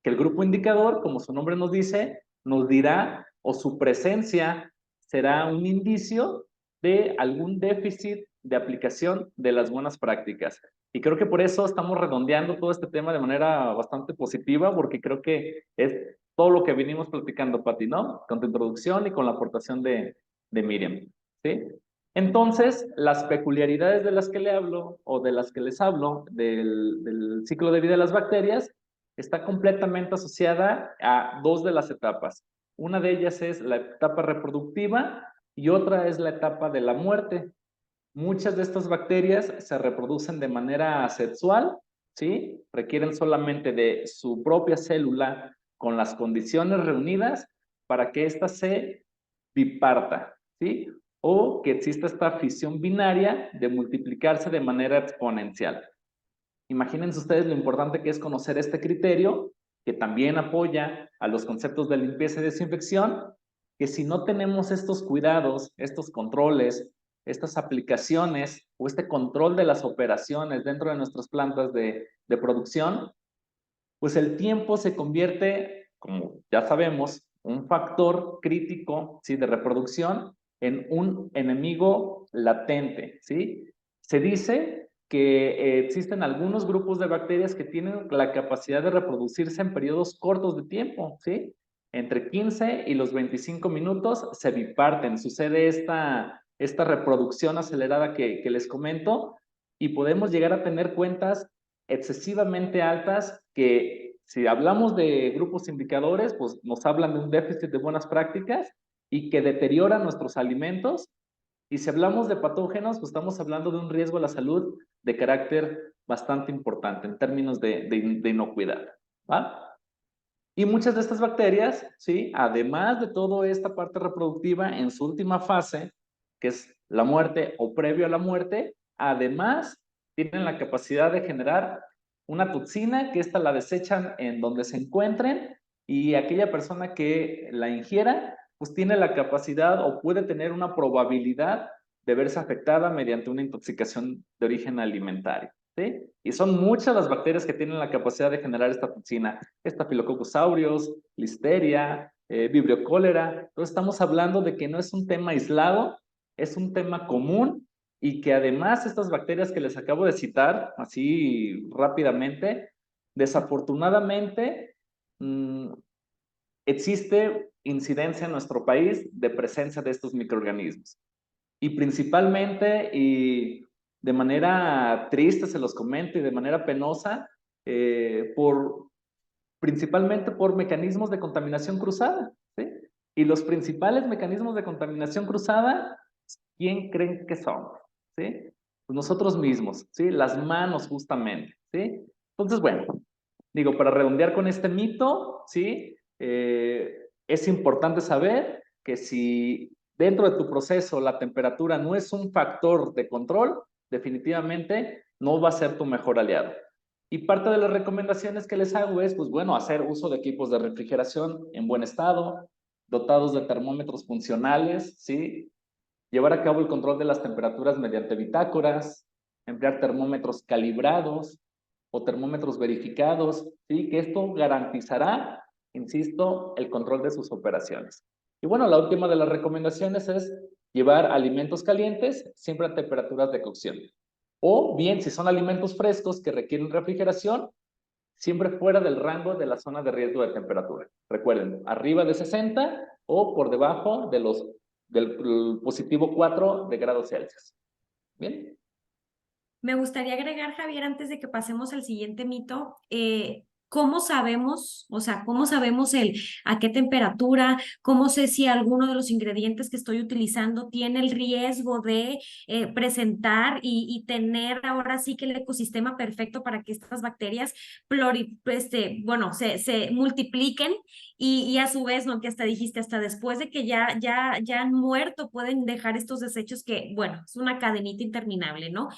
Que el grupo indicador, como su nombre nos dice, nos dirá o su presencia será un indicio de algún déficit de aplicación de las buenas prácticas. Y creo que por eso estamos redondeando todo este tema de manera bastante positiva, porque creo que es todo lo que venimos platicando, Pati, ¿no? Con tu introducción y con la aportación de Miriam, ¿sí? Entonces, las peculiaridades de las que le hablo o de las que les hablo del ciclo de vida de las bacterias está completamente asociada a dos de las etapas. Una de ellas es la etapa reproductiva y otra es la etapa de la muerte. Muchas de estas bacterias se reproducen de manera asexual, ¿sí? Requieren solamente de su propia célula con las condiciones reunidas para que ésta se biparta, ¿sí? O que exista esta fisión binaria de multiplicarse de manera exponencial. Imagínense ustedes lo importante que es conocer este criterio, que también apoya a los conceptos de limpieza y desinfección, que si no tenemos estos cuidados, estos controles, estas aplicaciones o este control de las operaciones dentro de nuestras plantas de producción, pues el tiempo se convierte, como ya sabemos, un factor crítico, ¿sí? De reproducción en un enemigo latente, ¿sí? Se dice que existen algunos grupos de bacterias que tienen la capacidad de reproducirse en periodos cortos de tiempo, ¿sí? Entre 15 y los 25 minutos se biparten, sucede esta reproducción acelerada que les comento y podemos llegar a tener cuentas excesivamente altas que si hablamos de grupos indicadores, pues nos hablan de un déficit de buenas prácticas y que deterioran nuestros alimentos. Y si hablamos de patógenos, pues estamos hablando de un riesgo a la salud de carácter bastante importante en términos de inocuidad, ¿va? Y muchas de estas bacterias, ¿sí? Además de toda esta parte reproductiva, en su última fase, que es la muerte o previo a la muerte, además tienen la capacidad de generar una toxina que esta la desechan en donde se encuentren y aquella persona que la ingiera, pues tiene la capacidad o puede tener una probabilidad de verse afectada mediante una intoxicación de origen alimentario, ¿sí? Y son muchas las bacterias que tienen la capacidad de generar esta toxina. Staphylococcus aureus, Listeria, Vibrio cholera. Entonces estamos hablando de que no es un tema aislado, es un tema común y que además estas bacterias que les acabo de citar, así rápidamente, desafortunadamente existe incidencia en nuestro país de presencia de estos microorganismos. Y principalmente, y de manera triste se los comento y de manera penosa, principalmente por mecanismos de contaminación cruzada, ¿sí? Y los principales mecanismos de contaminación cruzada, ¿quién creen que son? ¿Sí? Pues nosotros mismos, ¿sí? Las manos justamente, ¿sí? Entonces, bueno, digo, para redondear con este mito, ¿sí? Es importante saber que si dentro de tu proceso la temperatura no es un factor de control, definitivamente no va a ser tu mejor aliado. Y parte de las recomendaciones que les hago es, pues bueno, hacer uso de equipos de refrigeración en buen estado, dotados de termómetros funcionales, ¿sí? Llevar a cabo el control de las temperaturas mediante bitácoras, emplear termómetros calibrados o termómetros verificados, ¿sí? Que esto garantizará, insisto, el control de sus operaciones. Y bueno, la última de las recomendaciones es llevar alimentos calientes siempre a temperaturas de cocción. O bien, si son alimentos frescos que requieren refrigeración, siempre fuera del rango de la zona de riesgo de temperatura. Recuerden, arriba de 60 o por debajo de del positivo 4 de grados Celsius. ¿Bien? Me gustaría agregar, Javier, antes de que pasemos al siguiente mito, ¿cómo sabemos? O sea, ¿cómo sabemos a qué temperatura? ¿Cómo sé si alguno de los ingredientes que estoy utilizando tiene el riesgo de presentar y tener ahora sí que el ecosistema perfecto para que estas bacterias bueno, se multipliquen y a su vez, ¿no? Que hasta dijiste, hasta después de que ya han muerto, pueden dejar estos desechos que, bueno, es una cadenita interminable, ¿no?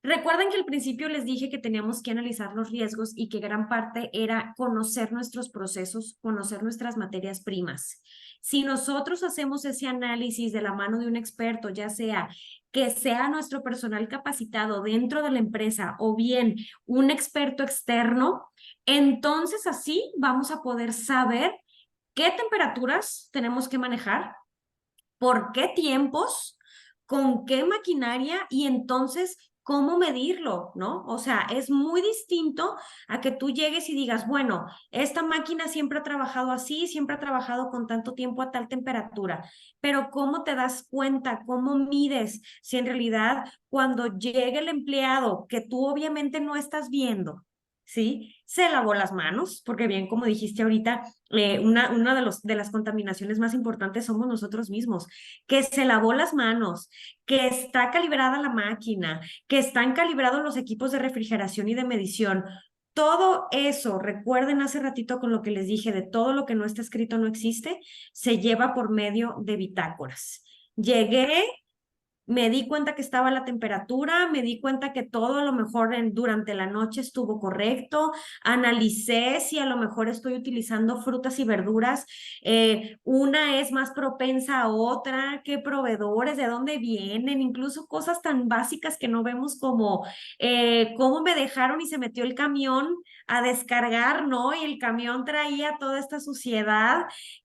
Recuerden que al principio les dije que teníamos que analizar los riesgos y que gran parte era conocer nuestros procesos, conocer nuestras materias primas. Si nosotros hacemos ese análisis de la mano de un experto, ya sea que sea nuestro personal capacitado dentro de la empresa o bien un experto externo, entonces así vamos a poder saber qué temperaturas tenemos que manejar, por qué tiempos, con qué maquinaria y entonces cómo medirlo, ¿no? O sea, es muy distinto a que tú llegues y digas, bueno, esta máquina siempre ha trabajado así, siempre ha trabajado con tanto tiempo a tal temperatura, pero ¿cómo te das cuenta? ¿Cómo mides si en realidad cuando llegue el empleado que tú obviamente no estás viendo, ¿sí? Se lavó las manos, porque bien, como dijiste ahorita, una de las contaminaciones más importantes somos nosotros mismos, que se lavó las manos, que está calibrada la máquina, que están calibrados los equipos de refrigeración y de medición. Todo eso, recuerden hace ratito con lo que les dije, de todo lo que no está escrito no existe, se lleva por medio de bitácoras. Llegué, me di cuenta que estaba la temperatura, me di cuenta que todo a lo mejor durante la noche estuvo correcto, analicé si a lo mejor estoy utilizando frutas y verduras, una es más propensa a otra, qué proveedores, de dónde vienen, incluso cosas tan básicas que no vemos como cómo me dejaron y se metió el camión a descargar, ¿no? Y el camión traía toda esta suciedad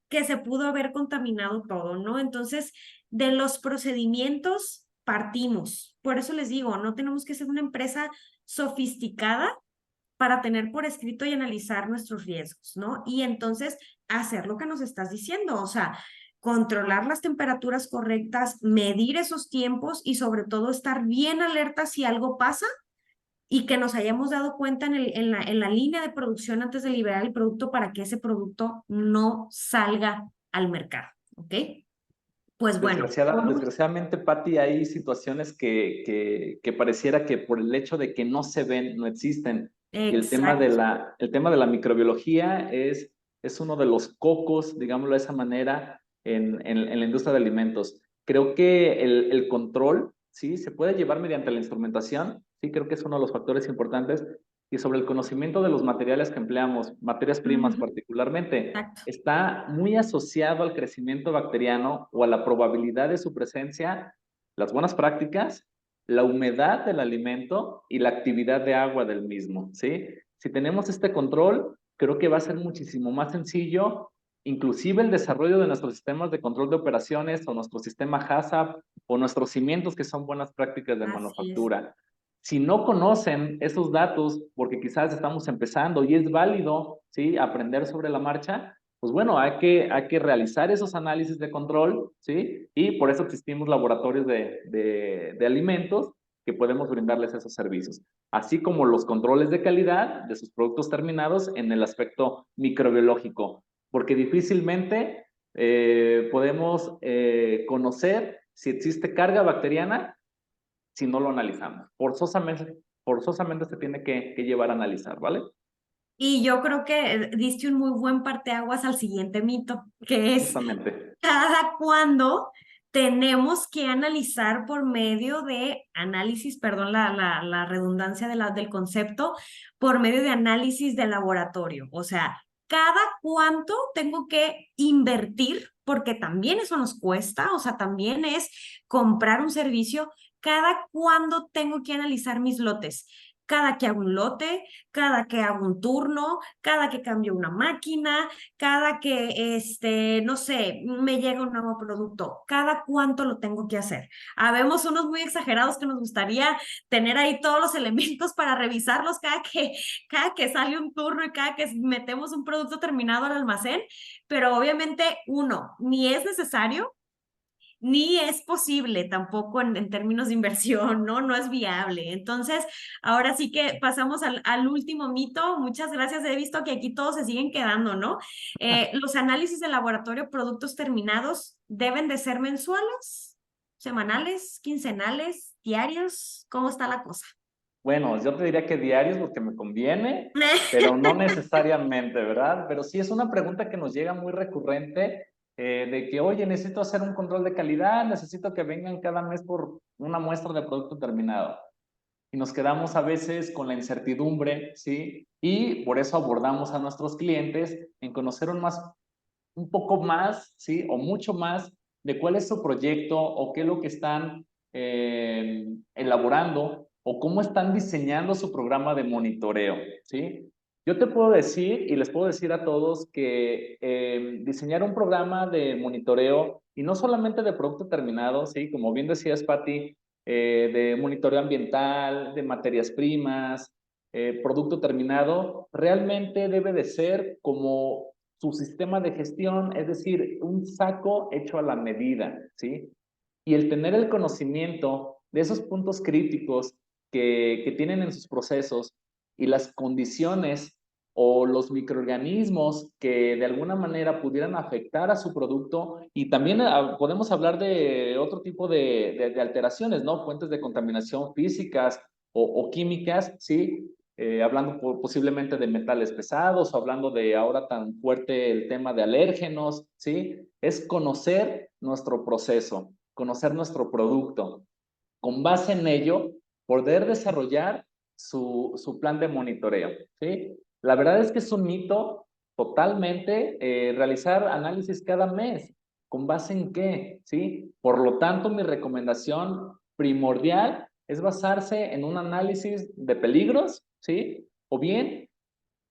que se pudo haber contaminado todo, ¿no? Entonces, de los procedimientos partimos. Por eso les digo, no tenemos que ser una empresa sofisticada para tener por escrito y analizar nuestros riesgos, ¿no? Y entonces hacer lo que nos estás diciendo, o sea, controlar las temperaturas correctas, medir esos tiempos y sobre todo estar bien alerta si algo pasa y que nos hayamos dado cuenta en la línea de producción antes de liberar el producto para que ese producto no salga al mercado, ¿ok? Pues bueno, Desgraciadamente, Patti, hay situaciones que pareciera que por el hecho de que no se ven, no existen. Y exacto. el tema de la microbiología es uno de los cocos, digámoslo de esa manera, en la industria de alimentos. Creo que el control, sí, se puede llevar mediante la instrumentación, sí, creo que es uno de los factores importantes, y sobre el conocimiento de los materiales que empleamos, materias primas Ujú, particularmente, exacto. está muy asociado al crecimiento bacteriano o a la probabilidad de su presencia, las buenas prácticas, la humedad del alimento y la actividad de agua del mismo, ¿sí? Si tenemos este control, creo que va a ser muchísimo más sencillo, inclusive el desarrollo de nuestros sistemas de control de operaciones o nuestro sistema HACCP o nuestros cimientos que son buenas prácticas de Así es. manufactura. Si no conocen esos datos, porque quizás estamos empezando y es válido, ¿sí? Aprender sobre la marcha, pues bueno, hay que realizar esos análisis de control, ¿sí? Y por eso existimos laboratorios de alimentos que podemos brindarles esos servicios, así como los controles de calidad de sus productos terminados en el aspecto microbiológico, porque difícilmente podemos conocer si existe carga bacteriana si no lo analizamos. Forzosamente se tiene que llevar a analizar, ¿vale? Y yo creo que diste un muy buen parteaguas al siguiente mito, que es Justamente. cada cuándo tenemos que analizar por medio de análisis, perdón la redundancia del concepto, por medio de análisis de laboratorio. O sea, cada cuánto tengo que invertir, porque también eso nos cuesta, o sea, también es comprar un servicio, cada cuándo tengo que analizar mis lotes. Cada que hago un lote, cada que hago un turno, cada que cambio una máquina, cada que, no sé, me llega un nuevo producto, cada cuánto lo tengo que hacer. Habemos unos muy exagerados que nos gustaría tener ahí todos los elementos para revisarlos cada que sale un turno y cada que metemos un producto terminado al almacén, pero obviamente uno, ni es necesario ni es posible tampoco en términos de inversión, ¿no? No es viable. Entonces, ahora sí que pasamos al último mito. Muchas gracias. He visto que aquí todos se siguen quedando, ¿no? Los análisis de laboratorio, productos terminados, ¿deben de ser mensuales, semanales, quincenales, diarios? ¿Cómo está la cosa? Bueno, yo te diría que diarios porque me conviene, pero no necesariamente, ¿verdad? Pero sí es una pregunta que nos llega muy recurrente de que, oye, necesito hacer un control de calidad, necesito que vengan cada mes por una muestra de producto terminado. Y nos quedamos a veces con la incertidumbre, ¿sí? Y por eso abordamos a nuestros clientes en conocer un poco más, ¿sí? O mucho más de cuál es su proyecto o qué es lo que están elaborando o cómo están diseñando su programa de monitoreo, ¿sí? Yo te puedo decir y les puedo decir a todos que diseñar un programa de monitoreo y no solamente de producto terminado, ¿sí? Como bien decías, Patti, de monitoreo ambiental, de materias primas, producto terminado, realmente debe de ser como su sistema de gestión, es decir, un saco hecho a la medida, ¿sí? Y el tener el conocimiento de esos puntos críticos que tienen en sus procesos y las condiciones o los microorganismos que de alguna manera pudieran afectar a su producto y también podemos hablar de otro tipo de alteraciones, ¿no? Fuentes de contaminación físicas o químicas, ¿sí? Hablando posiblemente de metales pesados o hablando de ahora tan fuerte el tema de alérgenos, ¿sí? Es conocer nuestro proceso, conocer nuestro producto. Con base en ello, poder desarrollar su plan de monitoreo, ¿sí? La verdad es que es un mito totalmente realizar análisis cada mes. ¿Con base en qué? ¿Sí? Por lo tanto, mi recomendación primordial es basarse en un análisis de peligros, ¿sí? O bien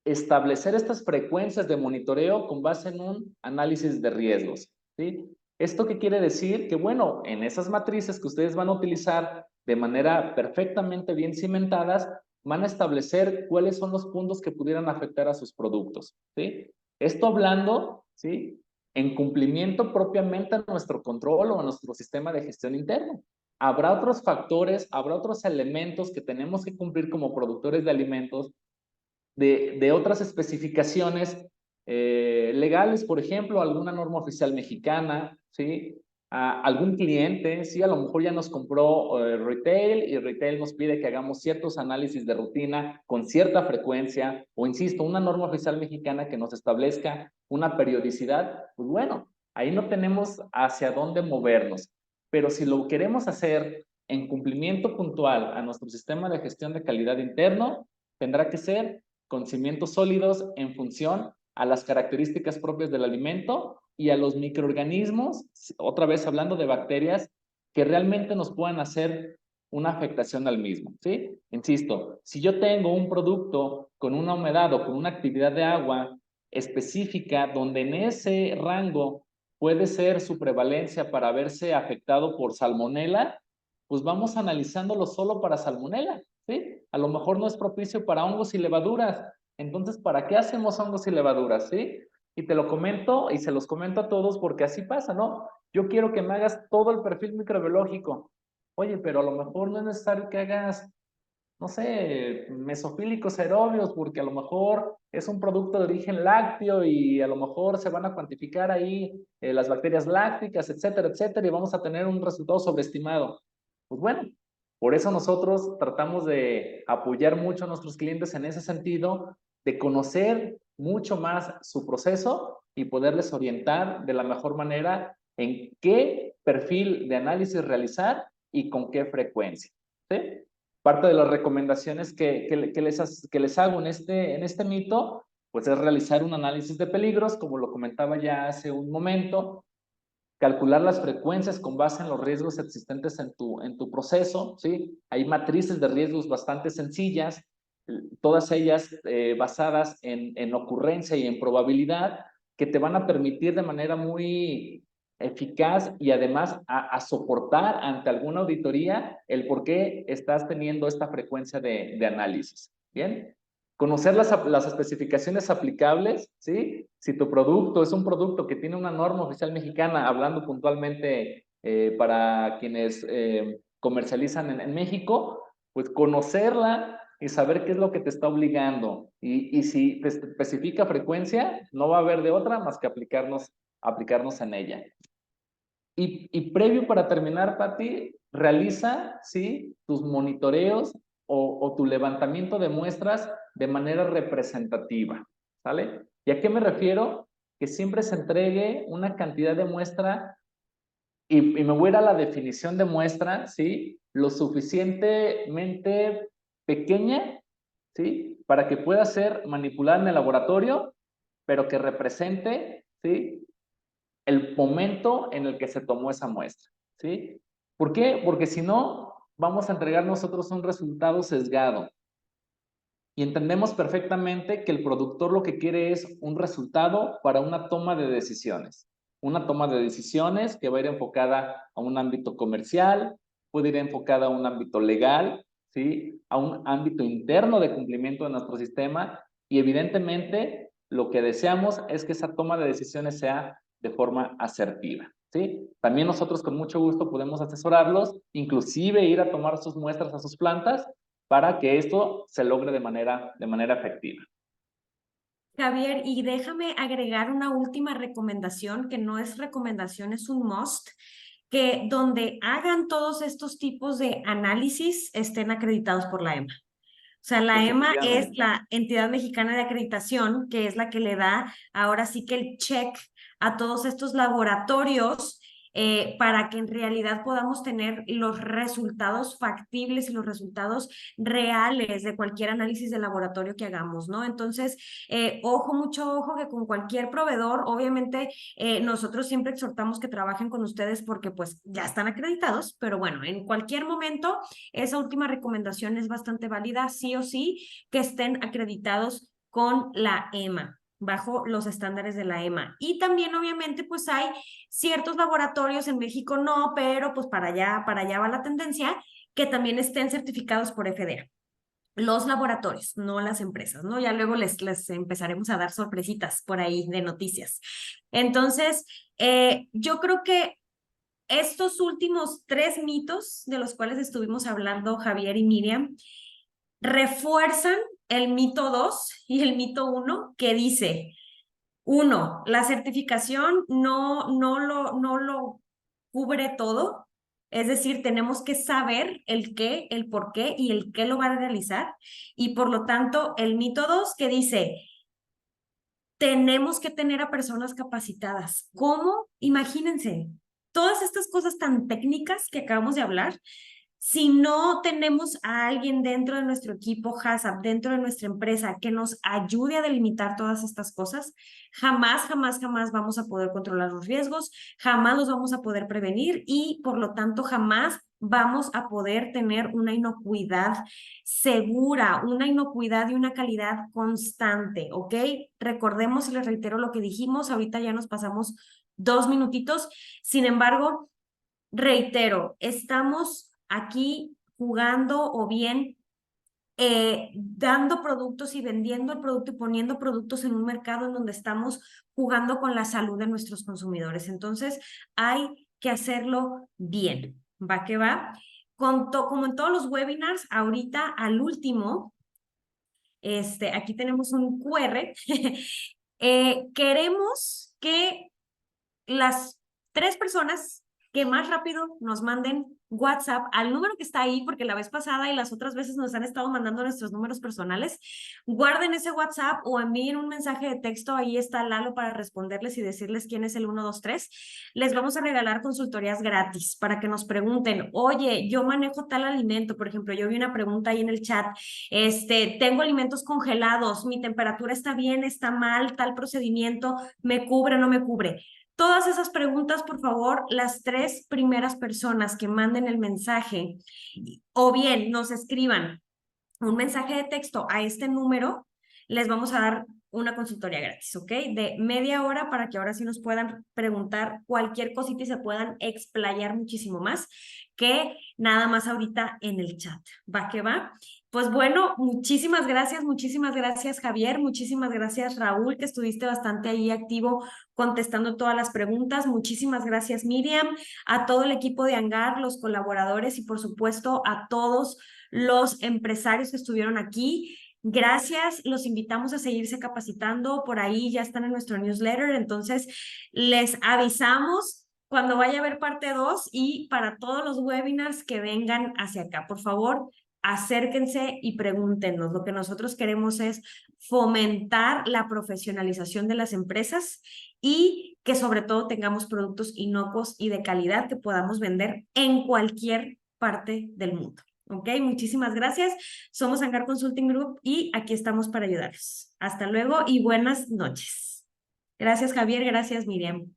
establecer estas frecuencias de monitoreo con base en un análisis de riesgos, ¿sí? ¿Esto qué quiere decir? Que bueno, en esas matrices que ustedes van a utilizar de manera perfectamente bien cimentadas, van a establecer cuáles son los puntos que pudieran afectar a sus productos, ¿sí? Esto hablando, ¿sí? En cumplimiento propiamente a nuestro control o a nuestro sistema de gestión interno. Habrá otros factores, habrá otros elementos que tenemos que cumplir como productores de alimentos de otras especificaciones legales, por ejemplo, alguna norma oficial mexicana, ¿sí? Algún cliente, ¿sí? A lo mejor ya nos compró retail y retail nos pide que hagamos ciertos análisis de rutina con cierta frecuencia, o insisto, una norma oficial mexicana que nos establezca una periodicidad, pues bueno, ahí no tenemos hacia dónde movernos. Pero si lo queremos hacer en cumplimiento puntual a nuestro sistema de gestión de calidad interno, tendrá que ser con cimientos sólidos en función a las características propias del alimento y a los microorganismos, otra vez hablando de bacterias, que realmente nos puedan hacer una afectación al mismo, ¿sí? Insisto, si yo tengo un producto con una humedad o con una actividad de agua específica donde en ese rango puede ser su prevalencia para verse afectado por salmonela, pues vamos analizándolo solo para salmonela, ¿sí? A lo mejor no es propicio para hongos y levaduras. Entonces, ¿para qué hacemos hongos y levaduras, sí? Y te lo comento y se los comento a todos porque así pasa, ¿no? Yo quiero que me hagas todo el perfil microbiológico. Oye, pero a lo mejor no es necesario que hagas, no sé, mesofílicos aerobios, porque a lo mejor es un producto de origen lácteo y a lo mejor se van a cuantificar ahí las bacterias lácticas, etcétera, etcétera, y vamos a tener un resultado sobreestimado. Pues bueno, por eso nosotros tratamos de apoyar mucho a nuestros clientes en ese sentido, de conocer mucho más su proceso y poderles orientar de la mejor manera en qué perfil de análisis realizar y con qué frecuencia, ¿sí? Parte de las recomendaciones que les hago en este mito, pues es realizar un análisis de peligros, como lo comentaba ya hace un momento, calcular las frecuencias con base en los riesgos existentes en tu proceso, ¿sí? Hay matrices de riesgos bastante sencillas, todas ellas basadas en ocurrencia y en probabilidad, que te van a permitir de manera muy eficaz y además a soportar ante alguna auditoría el por qué estás teniendo esta frecuencia de análisis. ¿Bien? Conocer las especificaciones aplicables, ¿sí? Si tu producto es un producto que tiene una norma oficial mexicana, hablando puntualmente para quienes comercializan en México, pues conocerla y saber qué es lo que te está obligando. Y si te especifica frecuencia, no va a haber de otra más que aplicarnos en ella. Y previo para terminar, Pati, realiza, ¿sí?, tus monitoreos o tu levantamiento de muestras de manera representativa, ¿sale? ¿Y a qué me refiero? Que siempre se entregue una cantidad de muestra, y me voy a ir a la definición de muestra, ¿sí?, lo suficientemente pequeña, ¿sí?, para que pueda ser manipulada en el laboratorio, pero que represente, ¿sí?, el momento en el que se tomó esa muestra, ¿sí? ¿Por qué? Porque si no, vamos a entregar nosotros un resultado sesgado. Y entendemos perfectamente que el productor lo que quiere es un resultado para una toma de decisiones. Una toma de decisiones que va a ir enfocada a un ámbito comercial, puede ir enfocada a un ámbito legal, ¿sí?, a un ámbito interno de cumplimiento de nuestro sistema, y evidentemente lo que deseamos es que esa toma de decisiones sea de forma asertiva, ¿sí? También nosotros con mucho gusto podemos asesorarlos, inclusive ir a tomar sus muestras a sus plantas para que esto se logre de manera efectiva. Javier, y déjame agregar una última recomendación, que no es recomendación, es un must, que donde hagan todos estos tipos de análisis estén acreditados por la EMA. O sea, la EMA es la entidad mexicana de acreditación, que es la que le da ahora sí que el check a todos estos laboratorios para que en realidad podamos tener los resultados factibles y los resultados reales de cualquier análisis de laboratorio que hagamos, ¿no? Entonces, ojo, mucho ojo, que con cualquier proveedor, obviamente nosotros siempre exhortamos que trabajen con ustedes porque pues ya están acreditados, pero bueno, en cualquier momento esa última recomendación es bastante válida, sí o sí, que estén acreditados con la EMA, bajo los estándares de la EMA. Y también, obviamente, pues hay ciertos laboratorios en México, no, pero pues para allá va la tendencia, que también estén certificados por FDA. Los laboratorios, no las empresas, ¿no? Ya luego les empezaremos a dar sorpresitas por ahí de noticias. Entonces, yo creo que estos últimos 3 mitos de los cuales estuvimos hablando Javier y Miriam refuerzan el mito 2 y el mito 1, que dice: 1, la certificación no lo cubre todo. Es decir, tenemos que saber el qué, el por qué y el qué lo van a realizar. Y por lo tanto, el mito 2, que dice: tenemos que tener a personas capacitadas. ¿Cómo? Imagínense, todas estas cosas tan técnicas que acabamos de hablar, si no tenemos a alguien dentro de nuestro equipo HACCP, dentro de nuestra empresa, que nos ayude a delimitar todas estas cosas, jamás vamos a poder controlar los riesgos, jamás los vamos a poder prevenir y por lo tanto jamás vamos a poder tener una inocuidad segura, una inocuidad y una calidad constante, ¿ok? Recordemos y les reitero lo que dijimos, ahorita ya nos pasamos 2 minutitos, sin embargo, reitero, estamos aquí jugando o bien dando productos y vendiendo el producto y poniendo productos en un mercado en donde estamos jugando con la salud de nuestros consumidores. Entonces, hay que hacerlo bien. ¿Va que va? Como en todos los webinars, ahorita al último, aquí tenemos un QR. Queremos que las 3 personas que más rápido nos manden WhatsApp al número que está ahí, porque la vez pasada y las otras veces nos han estado mandando nuestros números personales, guarden ese WhatsApp o envíen un mensaje de texto, ahí está Lalo para responderles y decirles quién es el 123. Les vamos a regalar consultorías gratis para que nos pregunten: oye, yo manejo tal alimento, por ejemplo, yo vi una pregunta ahí en el chat, tengo alimentos congelados, mi temperatura está bien, está mal, tal procedimiento, ¿me cubre o no me cubre? Todas esas preguntas, por favor, las 3 primeras personas que manden el mensaje o bien nos escriban un mensaje de texto a este número, les vamos a dar una consultoría gratis, ¿ok? De media hora para que ahora sí nos puedan preguntar cualquier cosita y se puedan explayar muchísimo más que nada más ahorita en el chat. ¿Va que va? Pues bueno, muchísimas gracias Javier, muchísimas gracias Raúl, que estuviste bastante ahí activo contestando todas las preguntas, muchísimas gracias Miriam, a todo el equipo de Hangar, los colaboradores y por supuesto a todos los empresarios que estuvieron aquí. Gracias, los invitamos a seguirse capacitando, por ahí ya están en nuestro newsletter, entonces les avisamos cuando vaya a haber parte 2 y para todos los webinars que vengan hacia acá, por favor acérquense y pregúntenos. Lo que nosotros queremos es fomentar la profesionalización de las empresas y que sobre todo tengamos productos inocuos y de calidad que podamos vender en cualquier parte del mundo. ¿Ok? Muchísimas gracias. Somos Hangar Consulting Group y aquí estamos para ayudarlos. Hasta luego y buenas noches. Gracias, Javier. Gracias, Miriam.